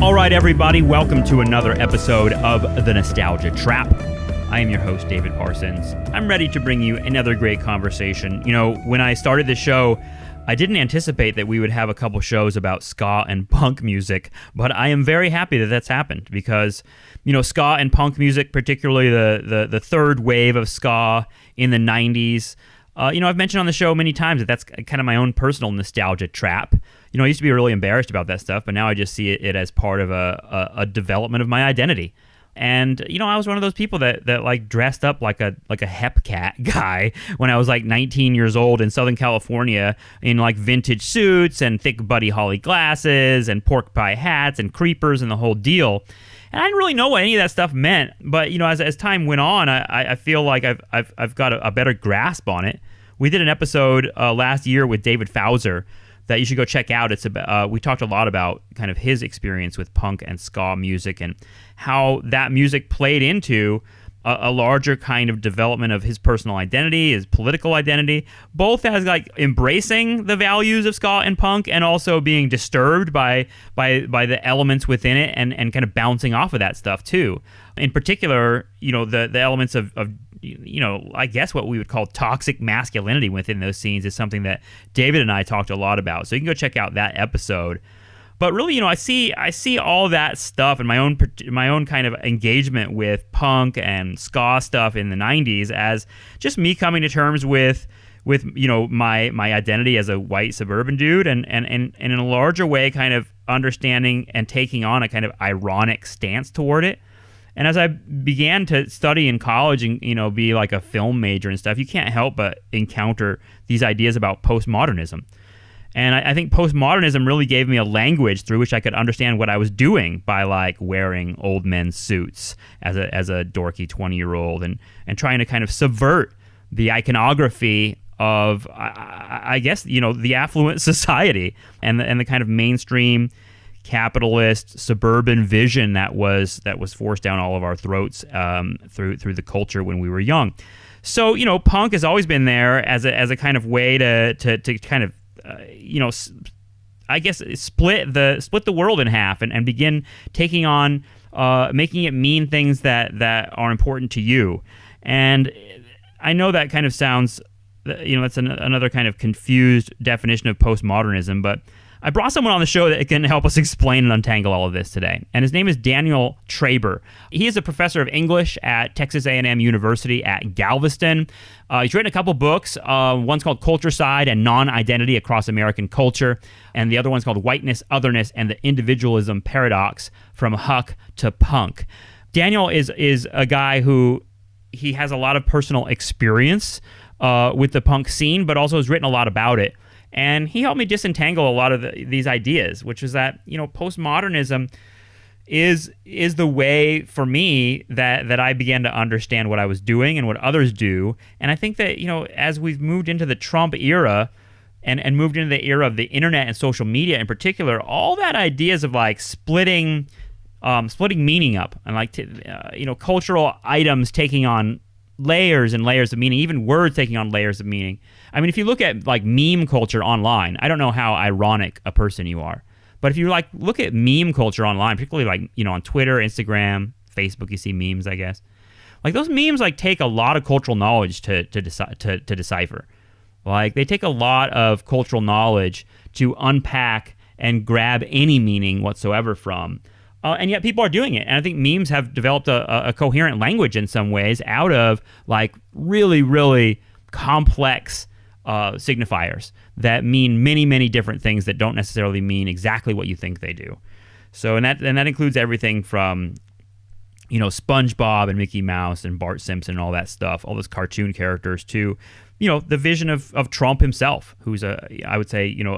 All right, everybody, welcome to another episode of The Nostalgia Trap. I am your host, David Parsons. I'm ready to bring you another great conversation. You know, when I started the show, I didn't anticipate that we would have a couple shows about ska and punk music, but I am very happy that that's happened because, you know, ska and punk music, particularly the third wave of ska in the 90s, I've mentioned on the show many times that that's kind of my own personal nostalgia trap. You know, I used to be really embarrassed about that stuff, but now I just see it as part of a development of my identity. And, you know, I was one of those people that like dressed up like a hep cat guy when I was like 19 years old in Southern California in like vintage suits and thick Buddy Holly glasses and pork pie hats and creepers and the whole deal. And I didn't really know what any of that stuff meant. But, you know, as time went on, I feel like I've got a better grasp on it. We did an episode last year with David Fowler that you should go check out. It's about we talked a lot about kind of his experience with punk and ska music and how that music played into a larger kind of development of his personal identity, his political identity, both as like embracing the values of ska and punk and also being disturbed by the elements within it and kind of bouncing off of that stuff too. In particular, you know, the elements of you know, I guess what we would call toxic masculinity within those scenes is something that David and I talked a lot about. So you can go check out that episode. But really, you know, I see all that stuff and my own kind of engagement with punk and ska stuff in the 90s as just me coming to terms with you know my identity as a white suburban dude and in a larger way kind of understanding and taking on a kind of ironic stance toward it. And as I began to study in college and, you know, be like a film major and stuff, you can't help but encounter these ideas about postmodernism. And I think postmodernism really gave me a language through which I could understand what I was doing by like wearing old men's suits as a dorky 20-year-old and trying to kind of subvert the iconography of, I guess, you know, the affluent society and the kind of mainstream capitalist suburban vision that was forced down all of our throats through the culture when we were young. So, you know, punk has always been there as a kind of way to kind of I guess split the world in half and begin taking on making it mean things that are important to you. And I know that kind of sounds, you know, that's another kind of confused definition of postmodernism, but I brought someone on the show that can help us explain and untangle all of this today. And his name is Daniel Traber. He is a professor of English at Texas A&M University at Galveston. He's written a couple books. One's called Culture Side and Non-Identity Across American Culture. And the other one's called Whiteness, Otherness, and the Individualism Paradox from Huck to Punk. Daniel is a guy who he has a lot of personal experience with the punk scene, but also has written a lot about it. And he helped me disentangle a lot of these ideas, which is that, you know, postmodernism is the way for me that I began to understand what I was doing and what others do. And I think that, you know, as we've moved into the Trump era and moved into the era of the internet and social media in particular, all that ideas of like splitting meaning up and like, cultural items taking on layers and layers of meaning, even words taking on layers of meaning. I mean, if you look at like meme culture online, I don't know how ironic a person you are, but if you like look at meme culture online, particularly like, you know, on Twitter, Instagram, Facebook, you see memes, I guess. Like those memes like take a lot of cultural knowledge to decipher. Like they take a lot of cultural knowledge to unpack and grab any meaning whatsoever from. And yet people are doing it. And I think memes have developed a coherent language in some ways out of like really, really complex signifiers that mean many, many different things that don't necessarily mean exactly what you think they do. So, and that includes everything from, you know, SpongeBob and Mickey Mouse and Bart Simpson and all that stuff, all those cartoon characters to, you know, the vision of Trump himself, who's I would say, you know,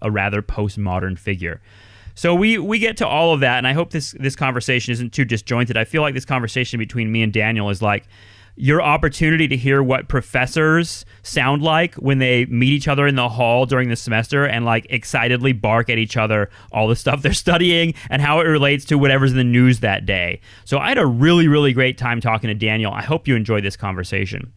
a rather postmodern figure. So we get to all of that, and I hope this conversation isn't too disjointed. I feel like this conversation between me and Daniel is like your opportunity to hear what professors sound like when they meet each other in the hall during the semester and like excitedly bark at each other all the stuff they're studying and how it relates to whatever's in the news that day. So I had a really, really great time talking to Daniel. I hope you enjoyed this conversation.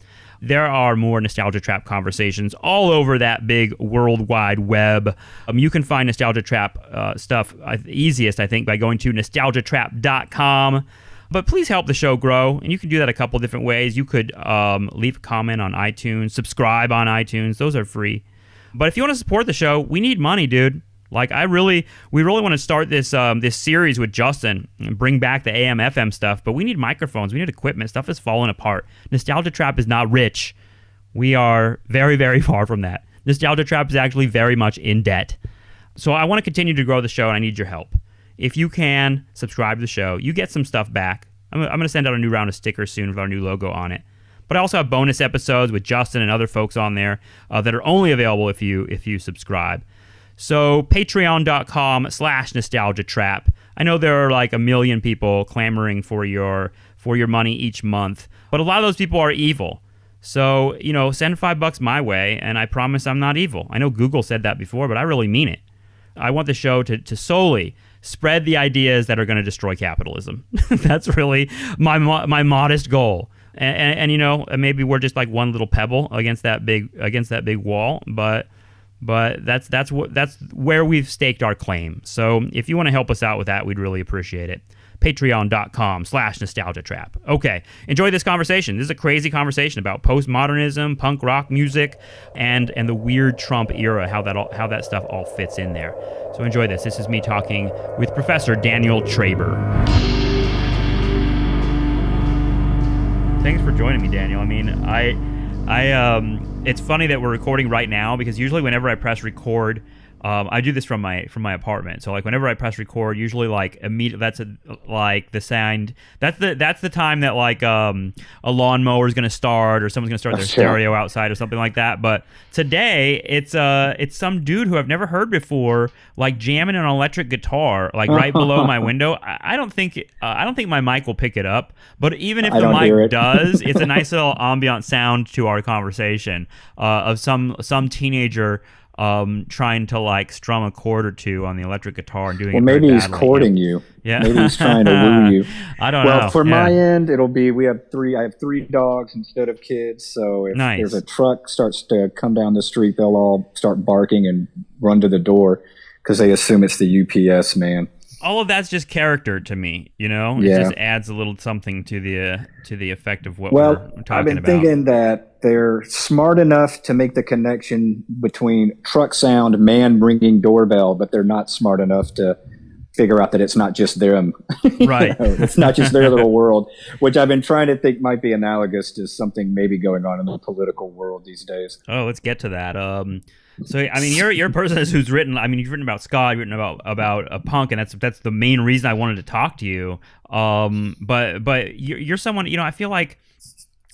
there are more Nostalgia Trap conversations all over that big worldwide web. You can find Nostalgia Trap stuff easiest, I think, by going to nostalgiatrap.com. But please help the show grow, and you can do that a couple different ways. You could leave a comment on iTunes, subscribe on iTunes. Those are free. But if you want to support the show, we need money, dude. Like, we really want to start this series with Justin and bring back the AM/FM stuff, but we need microphones, we need equipment. Stuff is falling apart. Nostalgia Trap is not rich. We are very, very far from that. Nostalgia Trap is actually very much in debt. So I want to continue to grow the show, and I need your help. If you can subscribe to the show, you get some stuff back. I'm going to send out a new round of stickers soon with our new logo on it. But I also have bonus episodes with Justin and other folks on there that are only available if you subscribe. So patreon.com/nostalgiatrap. I know there are like 1 million people clamoring for your money each month, but a lot of those people are evil. So, send $5 my way, and I promise I'm not evil. I know Google said that before, but I really mean it. I want the show to solely spread the ideas that are going to destroy capitalism. That's really my modest goal. And maybe we're just like one little pebble against that big wall, but that's where we've staked our claim. So if you want to help us out with that, we'd really appreciate it. Patreon.com/nostalgiatrap. Okay, enjoy this conversation. This is a crazy conversation about postmodernism, punk rock music, and the weird Trump era, how that stuff all fits in there. So enjoy this. This is me talking with Professor Daniel Traber. Thanks for joining me, Daniel. I mean, it's funny that we're recording right now, because usually whenever I press record, I do this from my apartment. So like whenever I press record, usually like immediately that's the sound. That's the time that like a lawnmower is going to start, or someone's going to start their stereo outside or something like that. But today it's some dude who I've never heard before, like jamming an electric guitar like right below my window. I don't think my mic will pick it up, but even if the mic does, it's a nice little ambient sound to our conversation of some teenager trying to like strum a chord or two on the electric guitar and doing it. Well, maybe he's courting you. Yeah, maybe he's trying to woo you. I don't know. Well, for my end, it'll be I have 3 dogs instead of kids. So if there's a truck starts to come down the street, they'll all start barking and run to the door because they assume it's the UPS man. All of that's just character to me, It just adds a little something to the effect of what we're talking about. I've been thinking that they're smart enough to make the connection between truck sound, man ringing doorbell, but they're not smart enough to figure out that it's not just them. Right. It's not just their little world, which I've been trying to think might be analogous to something maybe going on in the political world these days. Oh, let's get to that. So I mean, you're a person who's written. I mean, you've written about ska, you've written about a punk, and that's the main reason I wanted to talk to you. But you're someone. I feel like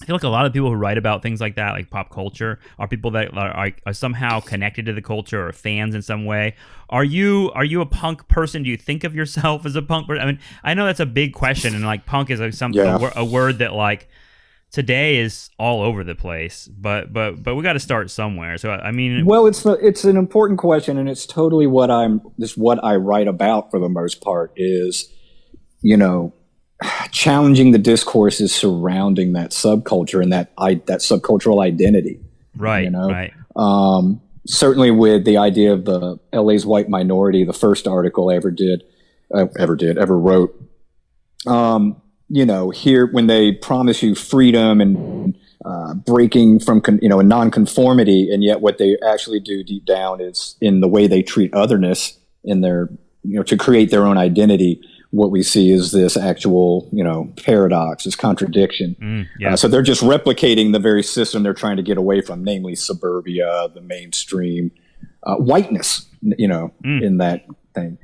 a lot of people who write about things like that, like pop culture, are people that are somehow connected to the culture or fans in some way. Are you a punk person? Do you think of yourself as a punk person? I mean, I know that's a big question, and like punk is a word that like today is all over the place, but we got to start somewhere. So I mean, well, it's an important question, and it's totally what I write about for the most part is, challenging the discourses surrounding that subculture and that subcultural identity. Right. Right. Certainly with the idea of the LA's white minority, the first article I ever wrote. Here when they promise you freedom and breaking from a nonconformity, and yet what they actually do deep down is in the way they treat otherness in their to create their own identity. What we see is this actual paradox, this contradiction. So they're just replicating the very system they're trying to get away from, namely suburbia, the mainstream whiteness. In that thing,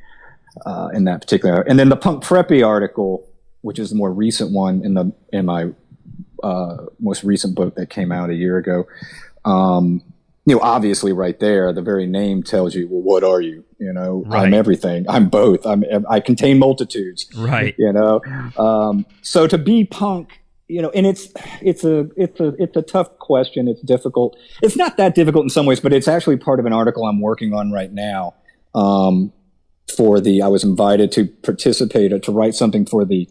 in that particular, and then the punk preppy article, which is the more recent one in my most recent book that came out a year ago. Obviously right there, the very name tells you, well, what are you? Right. I'm everything. I'm both. I contain multitudes. Right. So to be punk, and it's a tough question. It's difficult. It's not that difficult in some ways, but it's actually part of an article I'm working on right now. I was invited to participate or to write something for the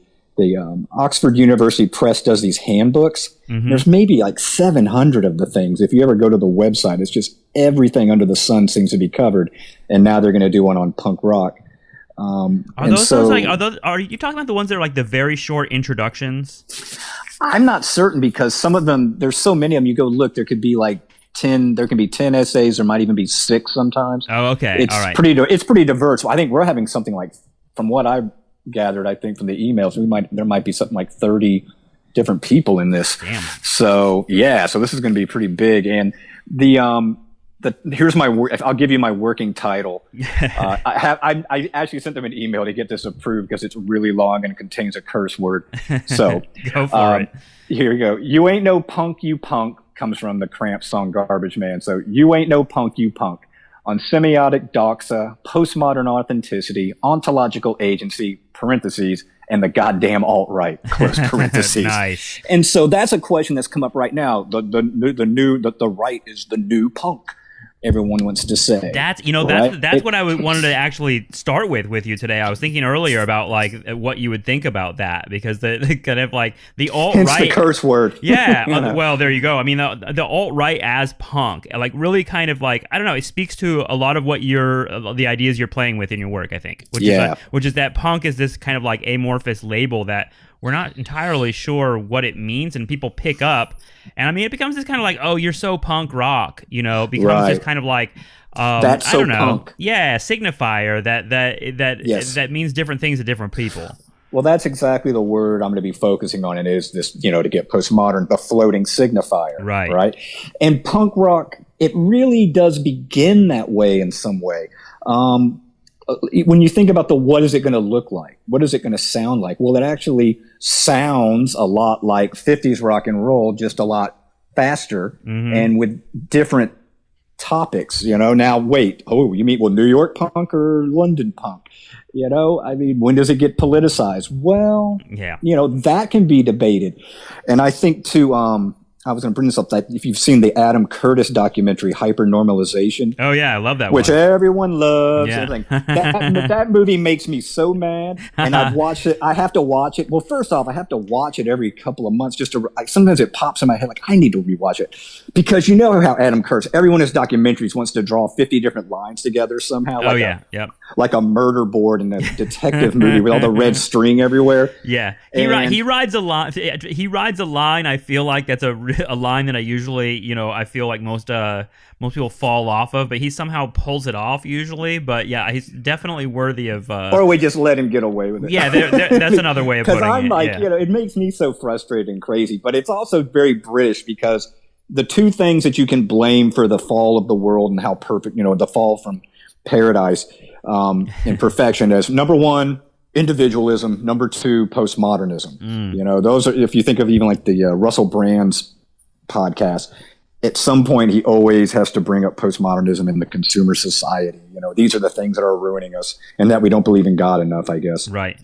Oxford University Press does these handbooks. There's maybe like 700 of the things. If you ever go to the website, it's just everything under the sun seems to be covered. And now they're going to do one on punk rock. Are you talking about the ones that are like the very short introductions? I'm not certain, because some of them, there's so many of them. You go look, there could be like 10. There can be 10 essays. There might even be 6 sometimes. Oh, okay. It's all right. It's pretty diverse. I think we're having something like, from what I've gathered, I think from the emails, there might be something like 30 different people in this. Damn. So so this is going to be pretty big. And here's I'll give you my working title. I actually sent them an email to get this approved because it's really long and contains a curse word. So go for it. Here we go. You ain't no punk, you punk, comes from the Cramps song Garbage Man. So you ain't no punk, you punk. On semiotic doxa, postmodern authenticity, ontological agency, parentheses, and the goddamn alt-right, close parentheses. Nice. And so that's a question that's come up right now. The right is the new punk, everyone wants to say. That's what I wanted to actually start with you today. I was thinking earlier about like what you would think about that, because the kind of like the alt-right. Hence the curse word. Yeah. Well, there you go. I mean, the alt-right as punk, like really kind of like, I don't know, it speaks to a lot of what the ideas you're playing with in your work, I think, which is that punk is this kind of like amorphous label that we're not entirely sure what it means, and people pick up. And I mean, it becomes this kind of like, oh, you're so punk rock, becomes this kind of like, that's so I don't know. Punk. Yeah, signifier that means different things to different people. Well, that's exactly the word I'm going to be focusing on. And is this, to get postmodern, the floating signifier. Right. And punk rock, it really does begin that way in some way. When you think about what is it going to look like? What is it going to sound like? Well, it actually sounds a lot like 50s rock and roll, just a lot faster and with different topics, Now, wait, you mean, New York punk or London punk? I mean, when does it get politicized? Well, that can be debated. And I think too, I was going to bring this up. If you've seen the Adam Curtis documentary, Hypernormalization. Oh, yeah. I love that which one. Everyone loves. Yeah. That movie makes me so mad. And I've watched it. I have to watch it. Well, first off, I have to watch it every couple of months. Sometimes it pops in my head like, I need to rewatch it. Because you know how Adam Curtis, everyone in his documentaries wants to draw 50 different lines together somehow. Like a murder board in a detective movie with all the red string everywhere. Yeah. He rides a line. He rides a line. I feel like that's a line that I usually, I feel like most people fall off of, but he somehow pulls it off usually. But yeah, he's definitely worthy of. Or we just let him get away with it. Yeah, that's another way of putting it. Because I'm like, it makes me so frustrated and crazy, but it's also very British, because the two things that you can blame for the fall of the world and how perfect, the fall from paradise and perfection is, number one, individualism, number two, postmodernism. Those are, if you think of even like the Russell Brand's podcast, at some point he always has to bring up postmodernism in the consumer society. These are the things that are ruining us, and that we don't believe in God enough, I guess. Right.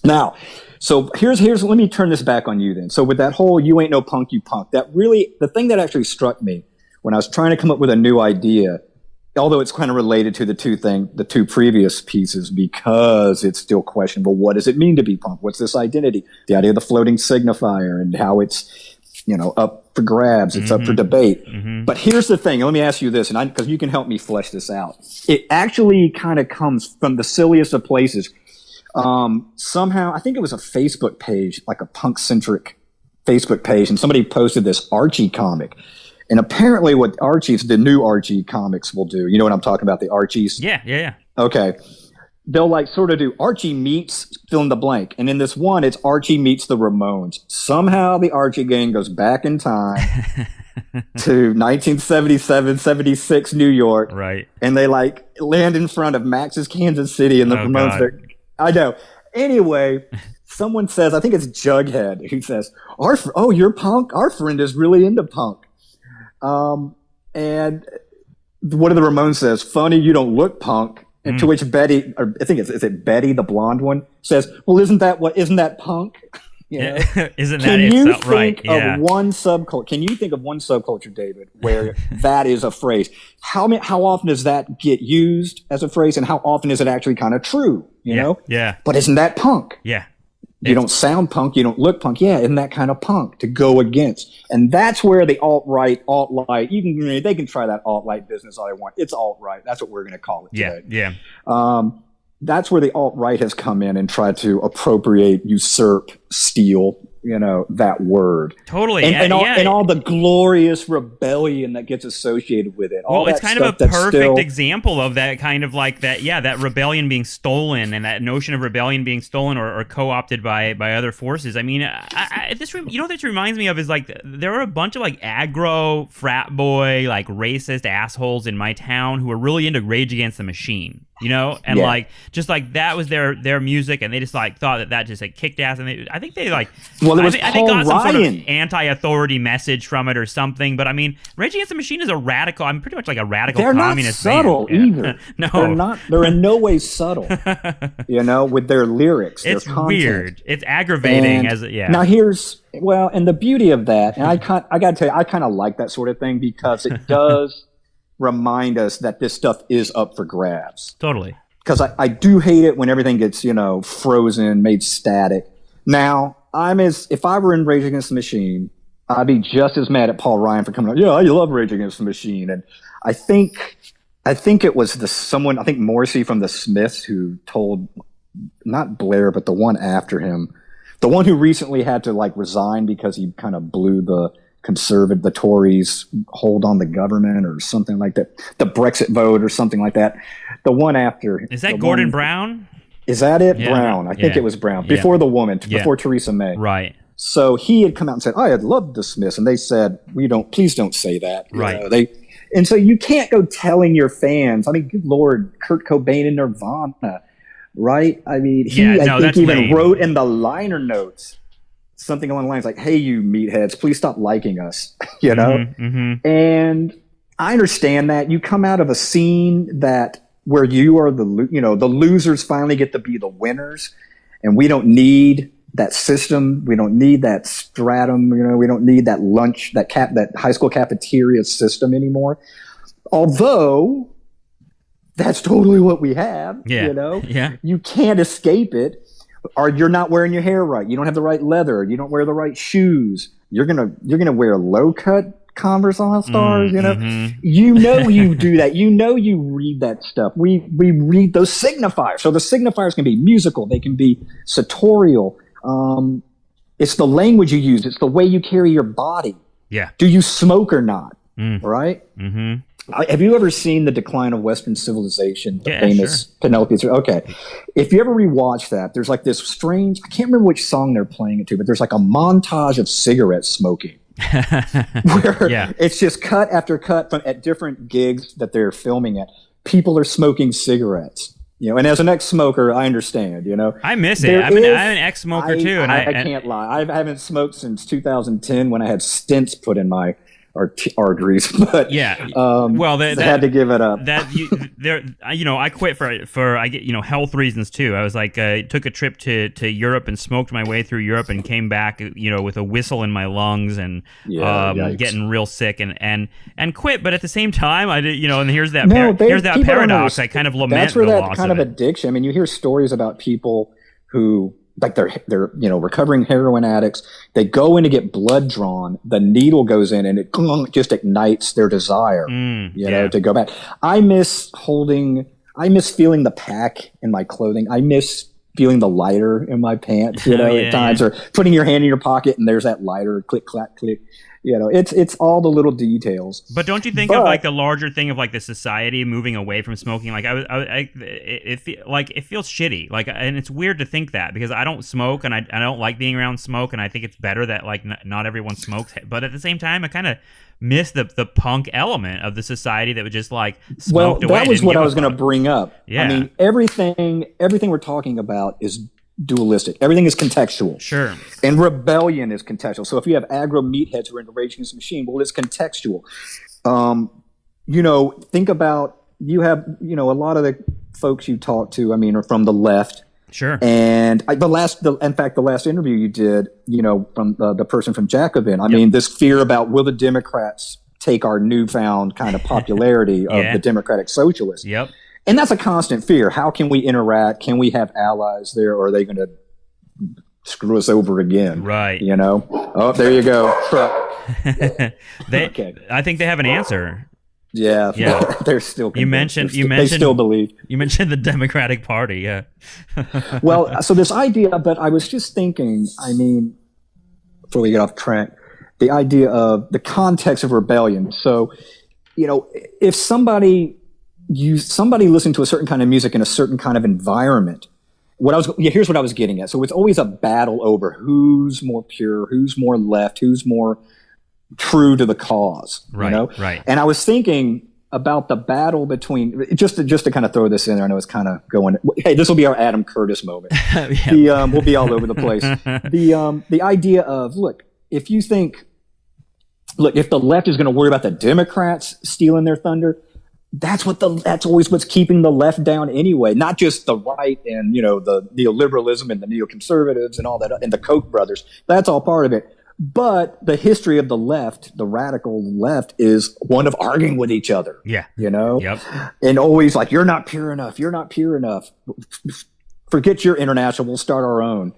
Now, so here's let me turn this back on you then. So with that whole "you ain't no punk, you punk," that really, the thing that actually struck me when I was trying to come up with a new idea, although it's kind of related to the two previous pieces, because it's still questionable. What does it mean to be punk? What's this identity? The idea of the floating signifier and how it's, up for grabs. It's up for debate. But here's the thing. Let me ask you this, and because you can help me flesh this out. It actually kind of comes from the silliest of places. Somehow, I think it was a Facebook page, like a punk-centric Facebook page, and somebody posted this Archie comic. And apparently what the new Archie comics will do, you know what I'm talking about, the Archies? Yeah. Okay. They'll like sort of do Archie meets fill in the blank. And in this one, it's Archie meets the Ramones. Somehow the Archie gang goes back in time to 1977, 76 New York. Right. And they like land in front of Max's Kansas City, and the Ramones. I know. Anyway, someone says, I think it's Jughead, who says, you're punk? Our friend is really into punk. And one of the Ramones says, funny, you don't look punk. And to which Betty, or I think is it Betty, the blonde one, says, well, isn't that punk? Isn't that it? Right. Yeah. Can you think of one subculture, David, where that is a phrase? How often does that get used as a phrase, and how often is it actually kind of true? You know? Yeah. But isn't that punk? Yeah. You don't sound punk. You don't look punk. Yeah, isn't that kind of punk to go against? And that's where the alt-right, alt-light, they can try that alt-light business all they want. It's alt-right. That's what we're going to call it today. Yeah. That's where the alt-right has come in and tried to appropriate, usurp, steal, that word. Totally. And all the glorious rebellion that gets associated with it. Well, it's kind of a perfect example of that kind of like that rebellion being stolen, and that notion of rebellion being stolen or co-opted by other forces. I mean, this reminds me of is like there are a bunch of like aggro frat boy, like racist assholes in my town who were really into Rage Against the Machine. And like just like that was their music, and they just like thought that just like kicked ass, and I think they like I think got some sort of anti-authority message from it or something. But I mean, Rage Against the Machine is a radical. I'm pretty much like a radical communist. They're not subtle either. No, they're not. They're in no way subtle. With their lyrics, it's their content. Weird. It's aggravating. Now and the beauty of that, and I got to tell you, I kind of like that sort of thing because it does remind us that this stuff is up for grabs. Totally. Because I do hate it when everything gets, frozen, made static. Now, if I were in Rage Against the Machine, I'd be just as mad at Paul Ryan for coming out, yeah, you love Rage Against the Machine. And I think it was I think Morrissey from the Smiths who told, not Blair, but the one after him, the one who recently had to like resign because he kind of blew the Tories hold on the government or something like that, the Brexit vote or something like that. The one after, is that Gordon Brown? Is that it? Yeah, Brown. I think it was Brown before the woman, before Theresa May. Right. So he had come out and said, I had loved the Smiths. And they said, please don't say that. Right. And so you can't go telling your fans, I mean, good Lord, Kurt Cobain and Nirvana, right? I mean, I think even wrote in the liner notes something along the lines like, hey, you meatheads, please stop liking us, Mm-hmm. And I understand that. You come out of a scene where you are the losers finally get to be the winners, and we don't need that system. We don't need that stratum. We don't need that lunch, that high school cafeteria system anymore. Although that's totally what we have, You can't escape it. Or you're not wearing your hair right. You don't have the right leather. You don't wear the right shoes. You're gonna wear low cut Converse All-Stars. You do that. You read that stuff. We read those signifiers. So the signifiers can be musical. They can be sartorial. It's the language you use. It's the way you carry your body. Yeah. Do you smoke or not? Right. Mm-hmm. Have you ever seen The Decline of Western Civilization? The famous sure. Penelope's. Okay. If you ever rewatch that, there's like this strange, I can't remember which song they're playing it to, but there's like a montage of cigarette smoking. Where it's just cut after cut at different gigs that they're filming at. People are smoking cigarettes. And as an ex-smoker, I understand, I miss it. I'm an ex-smoker too. And I can't lie. I haven't smoked since 2010 when I had stents put in my arteries, but I had to give it up. I quit for health reasons too. I was like, took a trip to Europe and smoked my way through Europe and came back, with a whistle in my lungs and getting real sick and quit. But at the same time, I did, and here's that paradox. I kind of lament that's where the that loss kind of addiction. I mean, you hear stories about people who, like they're recovering heroin addicts. They go in to get blood drawn. The needle goes in and it just ignites their desire, to go back. I miss feeling the pack in my clothing. I miss feeling the lighter in my pants, at times, or putting your hand in your pocket and there's that lighter, click, clack, click. It's all the little details. But don't you think of like the larger thing of like the society moving away from smoking? Like it feels shitty. Like, and it's weird to think that because I don't smoke and I don't like being around smoke, and I think it's better that like not everyone smokes. But at the same time, I kind of miss the punk element of the society that would just like smoked away. That was what I was going to bring up. Yeah. I mean, everything we're talking about is dualistic. Everything is contextual. Sure. And rebellion is contextual. So if you have aggro meatheads who are into Rage Against the Machine, well, it's contextual. Think about, you have, a lot of the folks you talk to, I mean, are from the left. Sure. And the last interview you did, from the person from Jacobin, I mean, this fear about will the Democrats take our newfound kind of popularity of the Democratic Socialists. Yep. And that's a constant fear. How can we interact? Can we have allies there? Or are they going to screw us over again. Right. You know? Oh, there you go. Okay. I think they have an answer. Yeah. They're still convinced. They still believe. You mentioned the Democratic Party. Yeah. Well, so this idea, but I was just thinking, I mean, before we get off track, the idea of the context of rebellion. So, you know, if somebody listened to a certain kind of music in a certain kind of environment, here's what I was getting at. So it's always a battle over who's more pure, who's more left, who's more true to the cause. Right. You know? Right. And I was thinking about the battle between, just to kind of throw this in there. I know it's kind of going, hey, this will be our Adam Curtis moment. We'll be all over the place. The idea of, if the left is going to worry about the Democrats stealing their thunder, that's always what's keeping the left down anyway. Not just the right and, you know, the neoliberalism and the neoconservatives and all that, and the Koch brothers. That's all part of it. But the history of the left, the radical left, is one of arguing with each other. Yeah. You know? Yep. And always like, you're not pure enough. You're not pure enough. Forget your international. We'll start our own.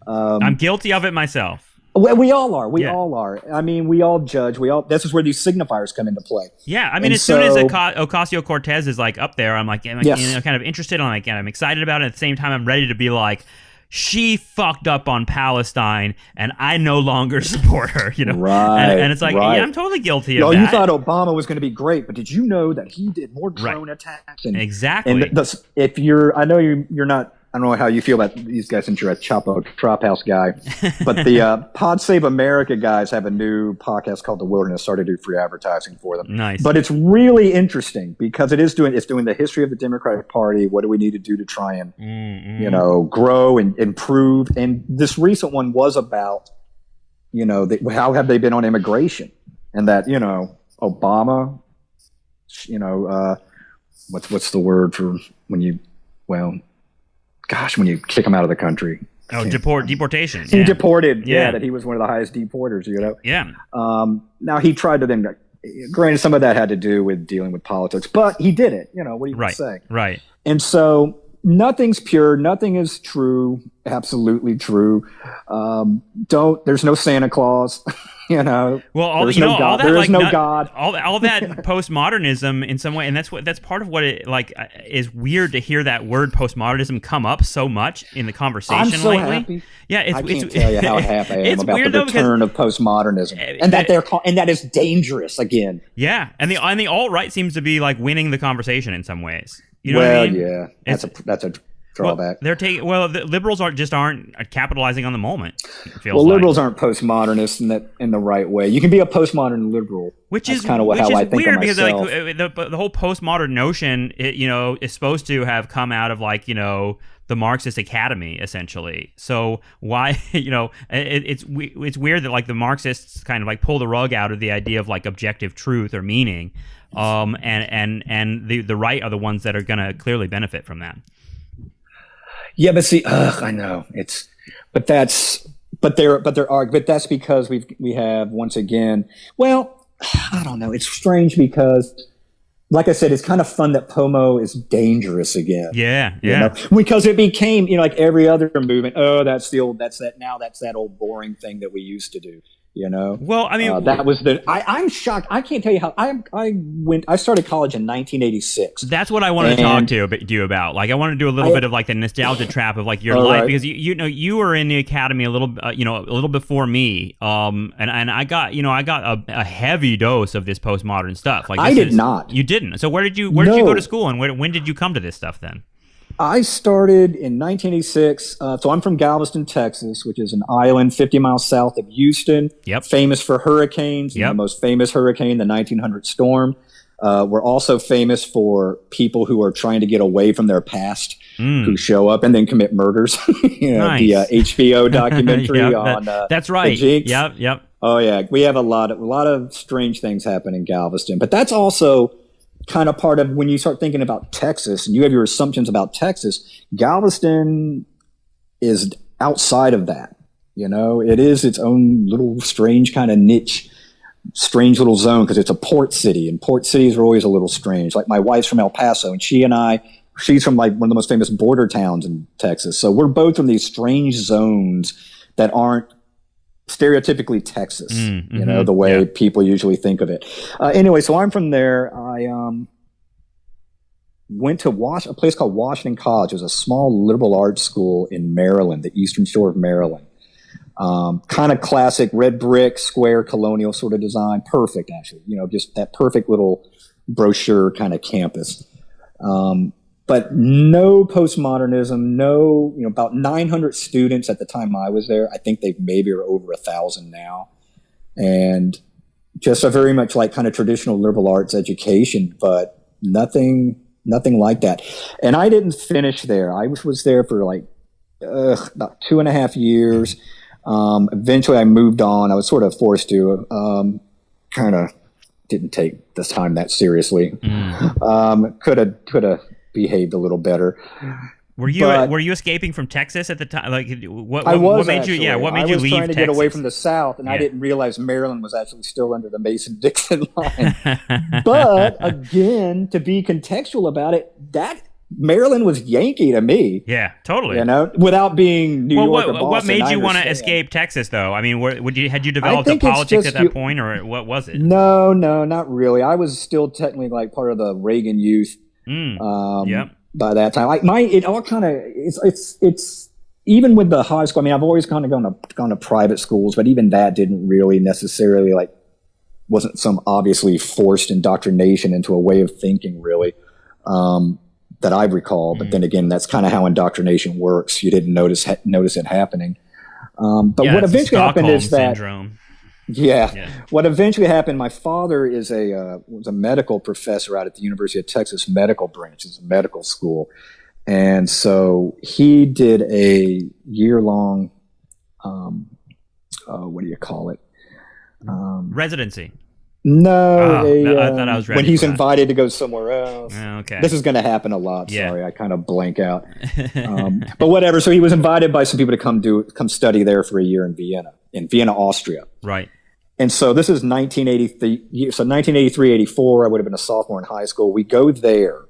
I'm guilty of it myself. Well, we all are. We all are. I mean, we all judge. This is where these signifiers come into play. Yeah. I mean, soon as Ocasio-Cortez is like up there, I'm like, you know, kind of interested. I'm excited about it. At the same time, I'm ready to be like, she fucked up on Palestine, and I no longer support her. You know, right? And it's like, yeah, I'm totally guilty of that. You thought Obama was going to be great, but did you know that he did more drone attacks? Exactly. And I know you're not. I don't know how you feel about these guys since you're a Chapo Trap House guy, but the Pod Save America guys have a new podcast called The Wilderness. Started to do free advertising for them. Nice. But it's really interesting because it's doing the history of the Democratic Party. What do we need to do to try and you know, grow and improve? And this recent one was about, you know, how have they been on immigration, and that, you know, Obama, you know, what's the word for when you kick him out of the country. Oh, deportation. He deported. Yeah, that he was one of the highest deporters, you know. Yeah. Now he tried to then, granted, some of that had to do with dealing with politics, but he did it. You know, what do you say? Right. And so nothing's pure. Nothing is true. Absolutely true. There's no Santa Claus. You know, well, there's no God. There is no God. All that postmodernism in some way, and that's part of what it is weird to hear that word postmodernism come up so much in the conversation I'm so lately. Happy. Yeah, I can't tell you how happy I am about the return of postmodernism, and that is dangerous again. Yeah, and the alt-right seems to be like winning the conversation in some ways. You know what I mean? Yeah, that's a drawback. The liberals aren't capitalizing on the moment. Liberals aren't postmodernists in the right way. You can be a postmodern liberal, which is kind of how I think of myself. Because the whole postmodern notion, is supposed to have come out of the Marxist Academy, essentially. So why, it's weird that the Marxists kind of pull the rug out of the idea of objective truth or meaning, and the right are the ones that are going to clearly benefit from that. Yeah, but see, I know but that's because we have once again. Well, I don't know. It's strange because, like I said, it's kind of fun that POMO is dangerous again. Yeah. You know? Because it became, like every other movement. Oh, that's that old boring thing that we used to do. You know. Well, I mean, that was I'm shocked. I can't tell you how I started college in 1986. That's what I want to talk to you about. I want to do a little bit of the nostalgia trap of your life, because you were in the academy a little before me. And I got a heavy dose of this postmodern stuff. I did not. You didn't. So where did you go to school, and when did you come to this stuff then? I started in 1986. So I'm from Galveston, Texas, which is an island 50 miles south of Houston. Yep. Famous for hurricanes. Yep. The most famous hurricane, the 1900 storm. We're also famous for people who are trying to get away from their past, who show up and then commit murders. Nice. The HBO documentary on that's right. The Jinx. Yep. Oh yeah, we have a lot of strange things happen in Galveston, but that's also kind of part of when you start thinking about Texas and you have your assumptions about Texas. Galveston is outside of that. It is its own little strange kind of niche, strange little zone, because it's a port city, and port cities are always a little strange. Like, my wife's from El Paso, and she's from one of the most famous border towns in Texas. So we're both from these strange zones that aren't stereotypically Texas, Mm-hmm. you know, the way people usually think of it. Anyway, so I'm from there. I went to a place called Washington College. It was a small liberal arts school in Maryland, the Eastern Shore of Maryland. Kind of classic red brick, square, colonial sort of design. Perfect, actually. You know, just that perfect little brochure kind of campus. But no postmodernism, no, you know, about 900 students at the time I was there. I think they maybe are over 1,000 now. And just a very much like kind of traditional liberal arts education, but nothing like that. And I didn't finish there. I was there for like about 2.5 years. Eventually I moved on. I was sort of forced to, kind of didn't take this time that seriously. Could have behaved a little better. Were you escaping from Texas at the time? Like, what made you? Yeah, what made you leave Texas? I was trying to get away from the South, and I didn't realize Maryland was actually still under the Mason-Dixon line. But again, to be contextual about it, that Maryland was Yankee to me. Yeah, totally. You know, without being New York or Boston. What made you want to escape Texas, though? I mean, had you developed a politics at that point, or what was it? No, not really. I was still technically like part of the Reagan youth. By that time, it's even with the high school. I mean, I've always kind of gone to private schools, but even that didn't really necessarily wasn't some obviously forced indoctrination into a way of thinking really that I recall. But then again, that's kind of how indoctrination works. You didn't notice it happening. But what eventually happened is that syndrome. Yeah. What eventually happened, my father was a medical professor out at the University of Texas Medical Branch. It's a medical school. And so he did a year-long, what do you call it? Residency. No. I thought I was ready when he's for that. Invited to go somewhere else. Okay. This is going to happen a lot. Sorry, I kind of blank out. But whatever. So he was invited by some people to come study there for a year in Vienna, Austria. Right. And so this is 1983. So 1983, 84, I would have been a sophomore in high school. We go there.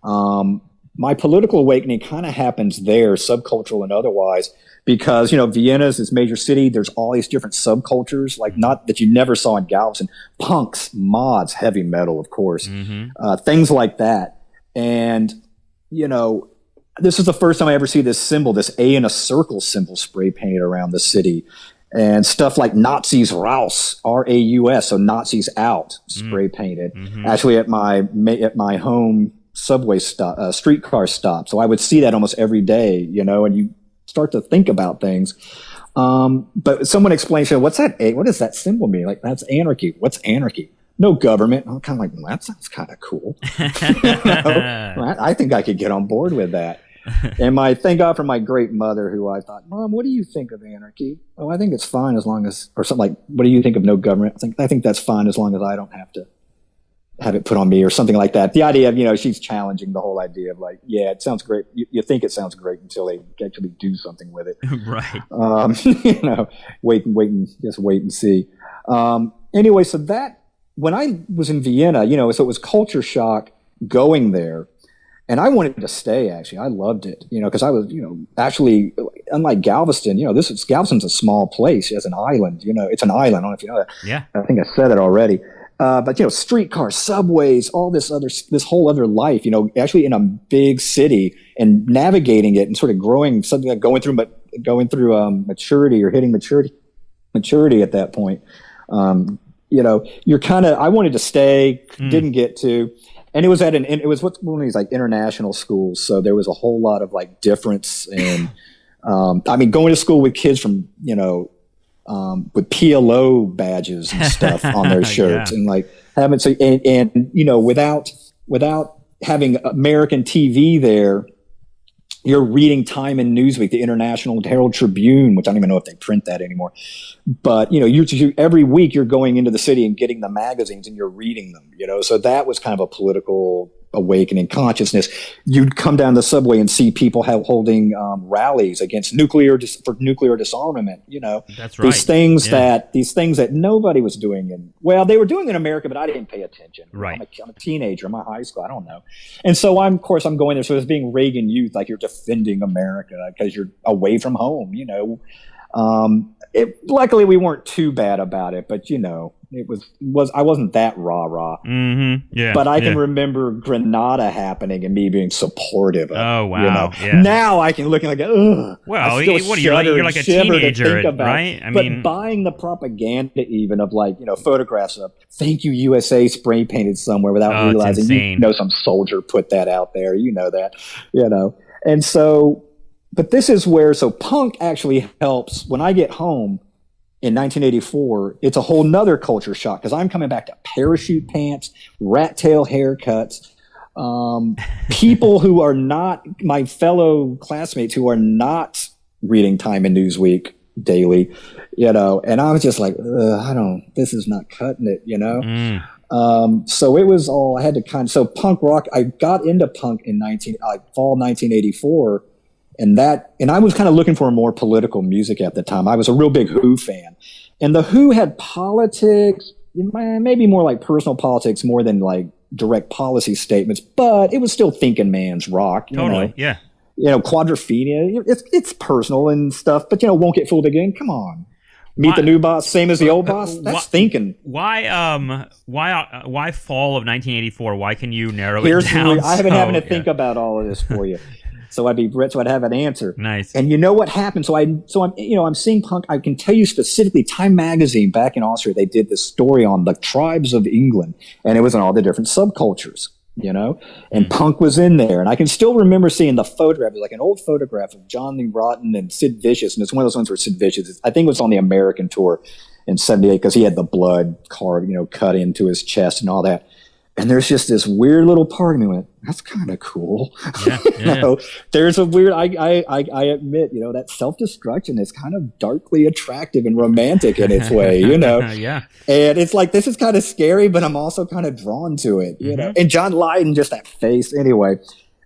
My political awakening kind of happens there, subcultural and otherwise, because, you know, Vienna is this major city. There's all these different subcultures, like not that you never saw in Galveston. Punks, mods, heavy metal, of course, things like that. And, you know, this is the first time I ever see this symbol, this A in a circle symbol spray painted around the city. And stuff like Nazis Raus, R-A-U-S, so Nazis out, spray painted. Actually, at my home subway stop, streetcar stop. So I would see that almost every day, you know, and you start to think about things. But someone explained, what's that? What does that symbol mean? Like, that's anarchy. What's anarchy? No government. I'm kind of like, well, that sounds kind of cool. I think I could get on board with that. And thank God for my great mother, who I thought, Mom, what do you think of anarchy? Oh, I think it's fine as long as, or something like, what do you think of no government? I think that's fine as long as I don't have to have it put on me, or something like that. The idea of, you know, she's challenging the whole idea of like, yeah, it sounds great. You think it sounds great until they actually do something with it. Right. You know, wait and see. Anyway, so that, when I was in Vienna, you know, so it was culture shock going there. And I wanted to stay, actually. I loved it, you know, because I was, you know, actually, unlike Galveston, you know, Galveston's a small place. It's an island, you know, it's an island. I don't know if you know that. Yeah. I think I said it already. But, you know, streetcars, subways, all this whole other life, you know, actually in a big city and navigating it and sort of growing, something like going through maturity or hitting maturity at that point. You know, I wanted to stay, didn't get to. And it was it was one of these like international schools, so there was a whole lot of like difference. And I mean, going to school with kids from, you know, with PLO badges and stuff on their shirts, and like having and you know, without having American TV there, you're reading Time and Newsweek, the International Herald Tribune, which I don't even know if they print that anymore. But, you know, every week you're going into the city and getting the magazines and you're reading them, you know. So that was kind of a political awakening consciousness. You'd come down the subway and see people holding rallies against nuclear disarmament, you know. That's right. These things that nobody was doing. They were doing in America, but I didn't pay attention. Right. I'm a teenager. I'm in high school. I don't know. And so I'm going there. So as being Reagan youth, like you're defending America because you're away from home, you know. Luckily we weren't too bad about it, but it was I wasn't that rah. Mm-hmm. Yeah. But I can remember Grenada happening and me being supportive of it. Oh wow. Yeah. Now I can look and like, ugh. Well, what are you like? You're like a teenager, right? But buying the propaganda even of photographs of "Thank you USA" spray painted somewhere without realizing some soldier put that out there. And so, but this is where punk actually helps when I get home. In 1984, it's a whole nother culture shock because I'm coming back to parachute pants, rat tail haircuts, people who are not my fellow classmates who are not reading Time and Newsweek daily, and I was just like, this is not cutting it, So it was all I had to so punk rock. I got into punk in fall 1984. And I was kind of looking for more political music at the time. I was a real big Who fan. And the Who had politics, maybe more like personal politics more than like direct policy statements, but it was still thinking man's rock. Totally, yeah. Quadrophenia, it's personal and stuff, but Won't Get Fooled Again, come on. Meet the New Boss, same as the old boss. That's thinking. Why fall of 1984? Why can you narrow it down? I haven't having to think about all of this for you. So I'd have an answer. Nice. And you know what happened? So I'm seeing punk. I can tell you specifically, Time Magazine back in Austria, they did this story on the tribes of England, and it was on all the different subcultures, and punk was in there. And I can still remember seeing the photograph. It was like an old photograph of John Lee Rotten and Sid Vicious, and it's one of those ones where Sid Vicious, I think it was on the American tour in '78 because he had the blood carved, cut into his chest and all that. And there's just this weird little part of me went, that's kind of cool. Yeah. There's a weird, I admit, that self-destruction is kind of darkly attractive and romantic in its way, Yeah. And it's like, this is kind of scary, but I'm also kind of drawn to it, And John Lydon, just that face anyway.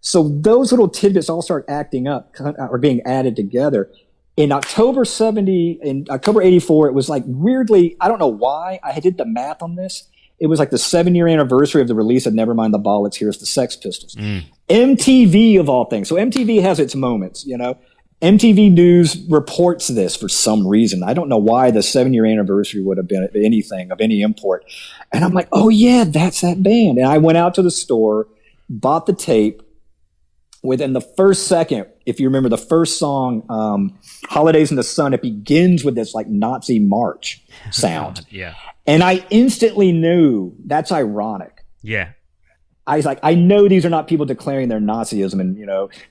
So those little tidbits all start acting up or being added together. In October 84, it was like weirdly, I don't know why, I did the math on this. It was like the 7-year anniversary of the release of Nevermind the Bollocks, Here's the Sex Pistols. MTV, of all things. So MTV has its moments, MTV News reports this for some reason. I don't know why the 7-year anniversary would have been anything of any import. And I'm like, oh, yeah, that's that band. And I went out to the store, bought the tape. Within the first second, if you remember the first song, Holidays in the Sun, it begins with this like Nazi march sound. Yeah. And I instantly knew that's ironic. Yeah. I was like, I know these are not people declaring their Nazism, and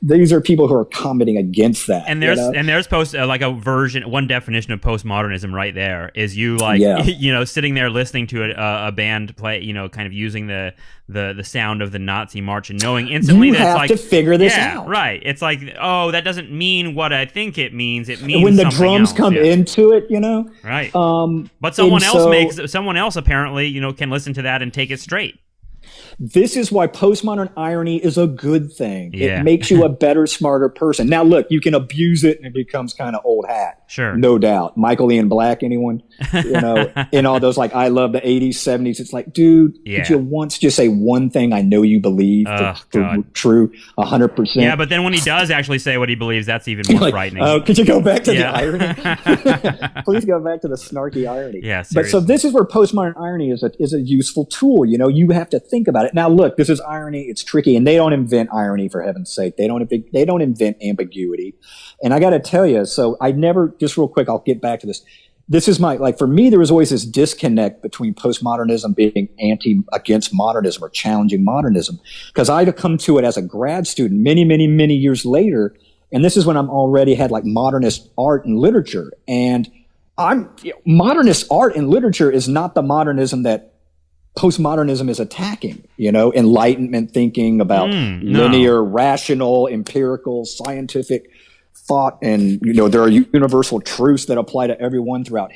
these are people who are commenting against that. And there's like a version, one definition of postmodernism right there is you sitting there listening to a band play, kind of using the sound of the Nazi march and knowing instantly that it's like, you have to figure this out. Right. It's like, oh, that doesn't mean what I think it means. It means and when the something drums else. come into it, Right. But someone else apparently, can listen to that and take it straight. This is why postmodern irony is a good thing. Yeah. It makes you a better, smarter person. Now, look, you can abuse it and it becomes kind of old hat. Sure. No doubt. Michael Ian Black, anyone? In all those, like, I love the 80s, 70s. It's like, dude, could you once just say one thing I know you believe for true 100%? Yeah, but then when he does actually say what he believes, that's even more frightening. Could you go back to the irony? Please go back to the snarky irony. Yeah, seriously. But so this is where postmodern irony is a useful tool. You have to think about it. Now, look, this is irony. It's tricky, and they don't invent irony, for heaven's sake. They don't invent ambiguity. And I got to tell you, so I never, just real quick, I'll get back to this. This is for me, there was always this disconnect between postmodernism being against modernism or challenging modernism, because I'd come to it as a grad student many, many, many years later. And this is when I'm already had like modernist art and literature. And modernist art and literature is not the modernism that postmodernism is attacking, Enlightenment thinking about linear, rational, empirical, scientific thought. And, there are universal truths that apply to everyone throughout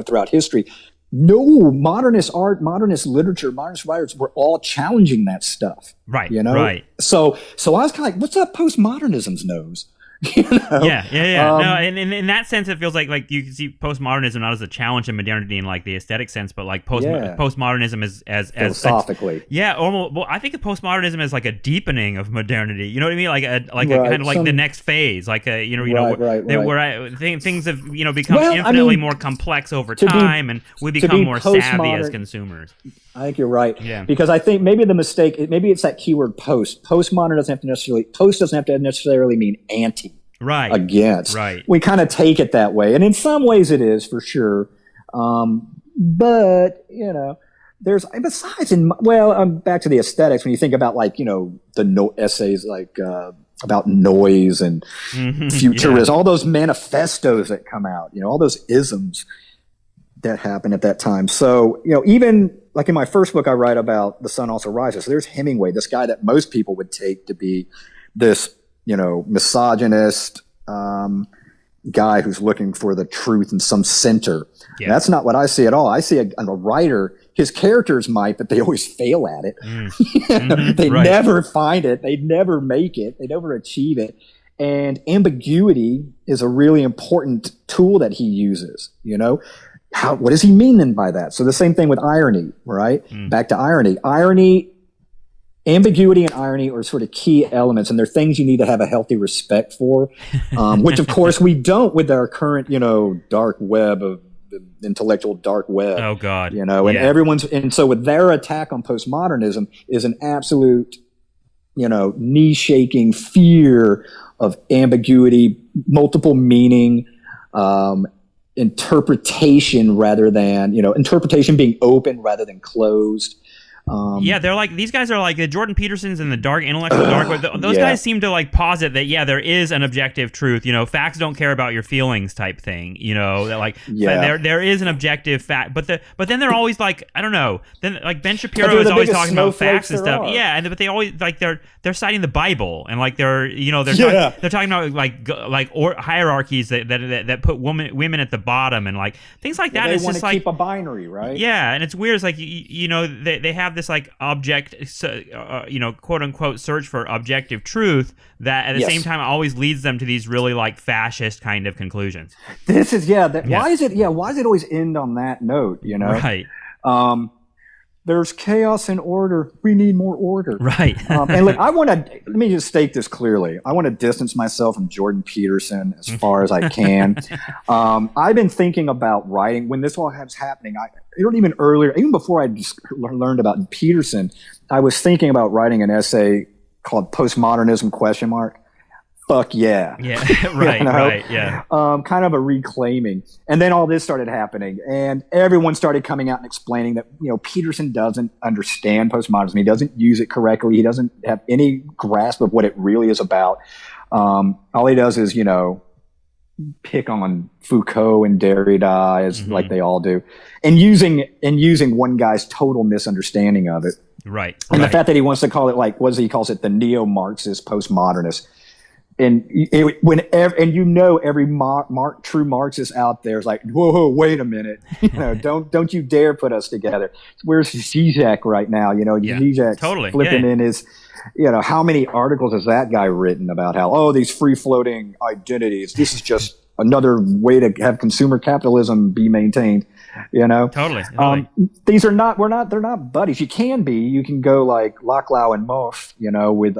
throughout history. No, modernist art, modernist literature, modernist writers were all challenging that stuff. Right. Right. So I was kind of like, what's up postmodernism's nose? You know? Yeah. No, and in that sense, it feels like you can see postmodernism not as a challenge to modernity in like the aesthetic sense, but like postmodernism as philosophically. Well, I think of postmodernism as like a deepening of modernity. You know what I mean? Like a kind of like the next phase, like a where things have become infinitely more complex over time, and we become more savvy as consumers. I think you're right. Yeah. Because I think maybe the mistake, maybe it's that keyword post. Postmodern doesn't have to necessarily mean anti. Right. Against. Right. We kind of take it that way. And in some ways it is, for sure. But, there's, besides, back to the aesthetics, when you think about the essays about noise and futurism, all those manifestos that come out, all those isms that happened at that time. So, even like in my first book, I write about The Sun Also Rises. So there's Hemingway, this guy that most people would take to be this, misogynist guy who's looking for the truth in some center. Yeah. That's not what I see at all. I see a writer, his characters might, but they always fail at it. They never find it. They never make it. They never achieve it. And ambiguity is a really important tool that he uses, what does he mean then by that? So the same thing with irony, right? Back to irony. Ambiguity and irony are sort of key elements, and they're things you need to have a healthy respect for, which of course we don't with our current, dark web of the intellectual dark web. Oh God. And so with their attack on postmodernism is an absolute, knee-shaking fear of ambiguity, multiple meaning, interpretation rather than, interpretation being open rather than closed. They're like, these guys are like the Jordan Petersons and the dark intellectual dark web. Those guys seem to like posit that there is an objective truth. Facts don't care about your feelings type thing. That like there is an objective fact, but then they're always like, I don't know. Then like Ben Shapiro is always talking about facts and stuff. Yeah, but they always like they're citing the Bible and like they're talking about like hierarchies that put women at the bottom and like things like that. They it's want just to like keep a binary, right? Yeah, and it's weird. It's like they have this like object, quote unquote, search for objective truth that at the same time always leads them to these really like fascist kind of conclusions. This is why is it always end on that note? Right. There's chaos and order. We need more order. Right. And look, let me just state this clearly. I want to distance myself from Jordan Peterson as far as I can. I've been thinking about writing when this all was happening. Even earlier, even before I just learned about Peterson, I was thinking about writing an essay called Postmodernism ? Fuck yeah. Yeah, right, yeah. Kind of a reclaiming. And then all this started happening, and everyone started coming out and explaining that, Peterson doesn't understand postmodernism. He doesn't use it correctly. He doesn't have any grasp of what it really is about. All he does is, pick on Foucault and Derrida as like they all do, and using one guy's total misunderstanding of it. Right. And the fact that he wants to call it he calls it the neo-Marxist postmodernist. And every true Marxist out there is like, whoa, wait a minute, don't you dare put us together. Where's Zizek right now? Zizek's flipping in his, how many articles has that guy written about how these free floating identities? This is just another way to have consumer capitalism be maintained. Totally. These are they're not buddies. You can go like Lachlau and Moff, with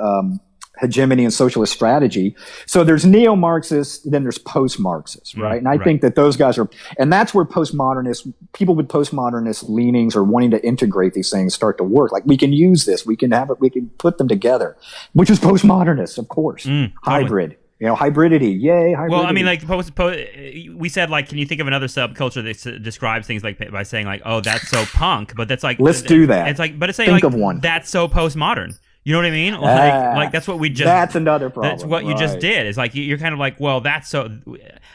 hegemony and socialist strategy. So there's neo-Marxists, then there's post-Marxists, right? And I think that those guys and that's where people with postmodernist leanings or wanting to integrate these things start to work. Like, we can use this, we can put them together, which is postmodernist, of course. Totally. Hybrid. Hybridity, yay, hybridity. Well, I mean, like, we said, like, can you think of another subculture that describes things like by saying, like, oh, that's so punk, but that's like... Let's do that. It's like, but it's saying, think of one. That's so postmodern. You know what I mean? Like that's what we just... That's another problem. That's what you just did. Is like, you're kind of like, well, that's so...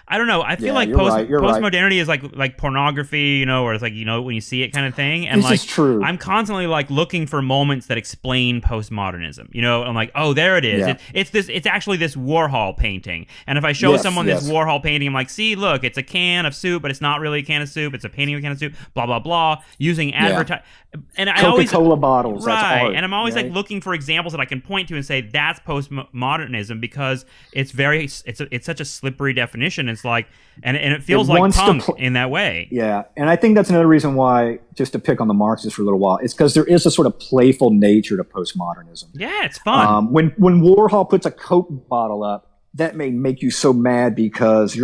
I don't know. I feel like postmodernity is like pornography, or it's like, when you see it kind of thing. And this is true. I'm constantly like looking for moments that explain postmodernism. I'm like, oh, there it is. Yeah. It's actually this Warhol painting. And if I show someone this Warhol painting, I'm like, see, look, it's a can of soup, but it's not really a can of soup. It's a painting of a can of soup. Blah blah blah. Using advertise. And I always Coca-Cola bottles. Right. That's art, and I'm always like looking for examples that I can point to and say that's postmodernism because it's such a slippery definition. It's like, and it feels like punk in that way. Yeah, and I think that's another reason why, just to pick on the Marxists for a little while, it's because there is a sort of playful nature to postmodernism. Yeah, it's fun. When Warhol puts a Coke bottle up, that may make you so mad because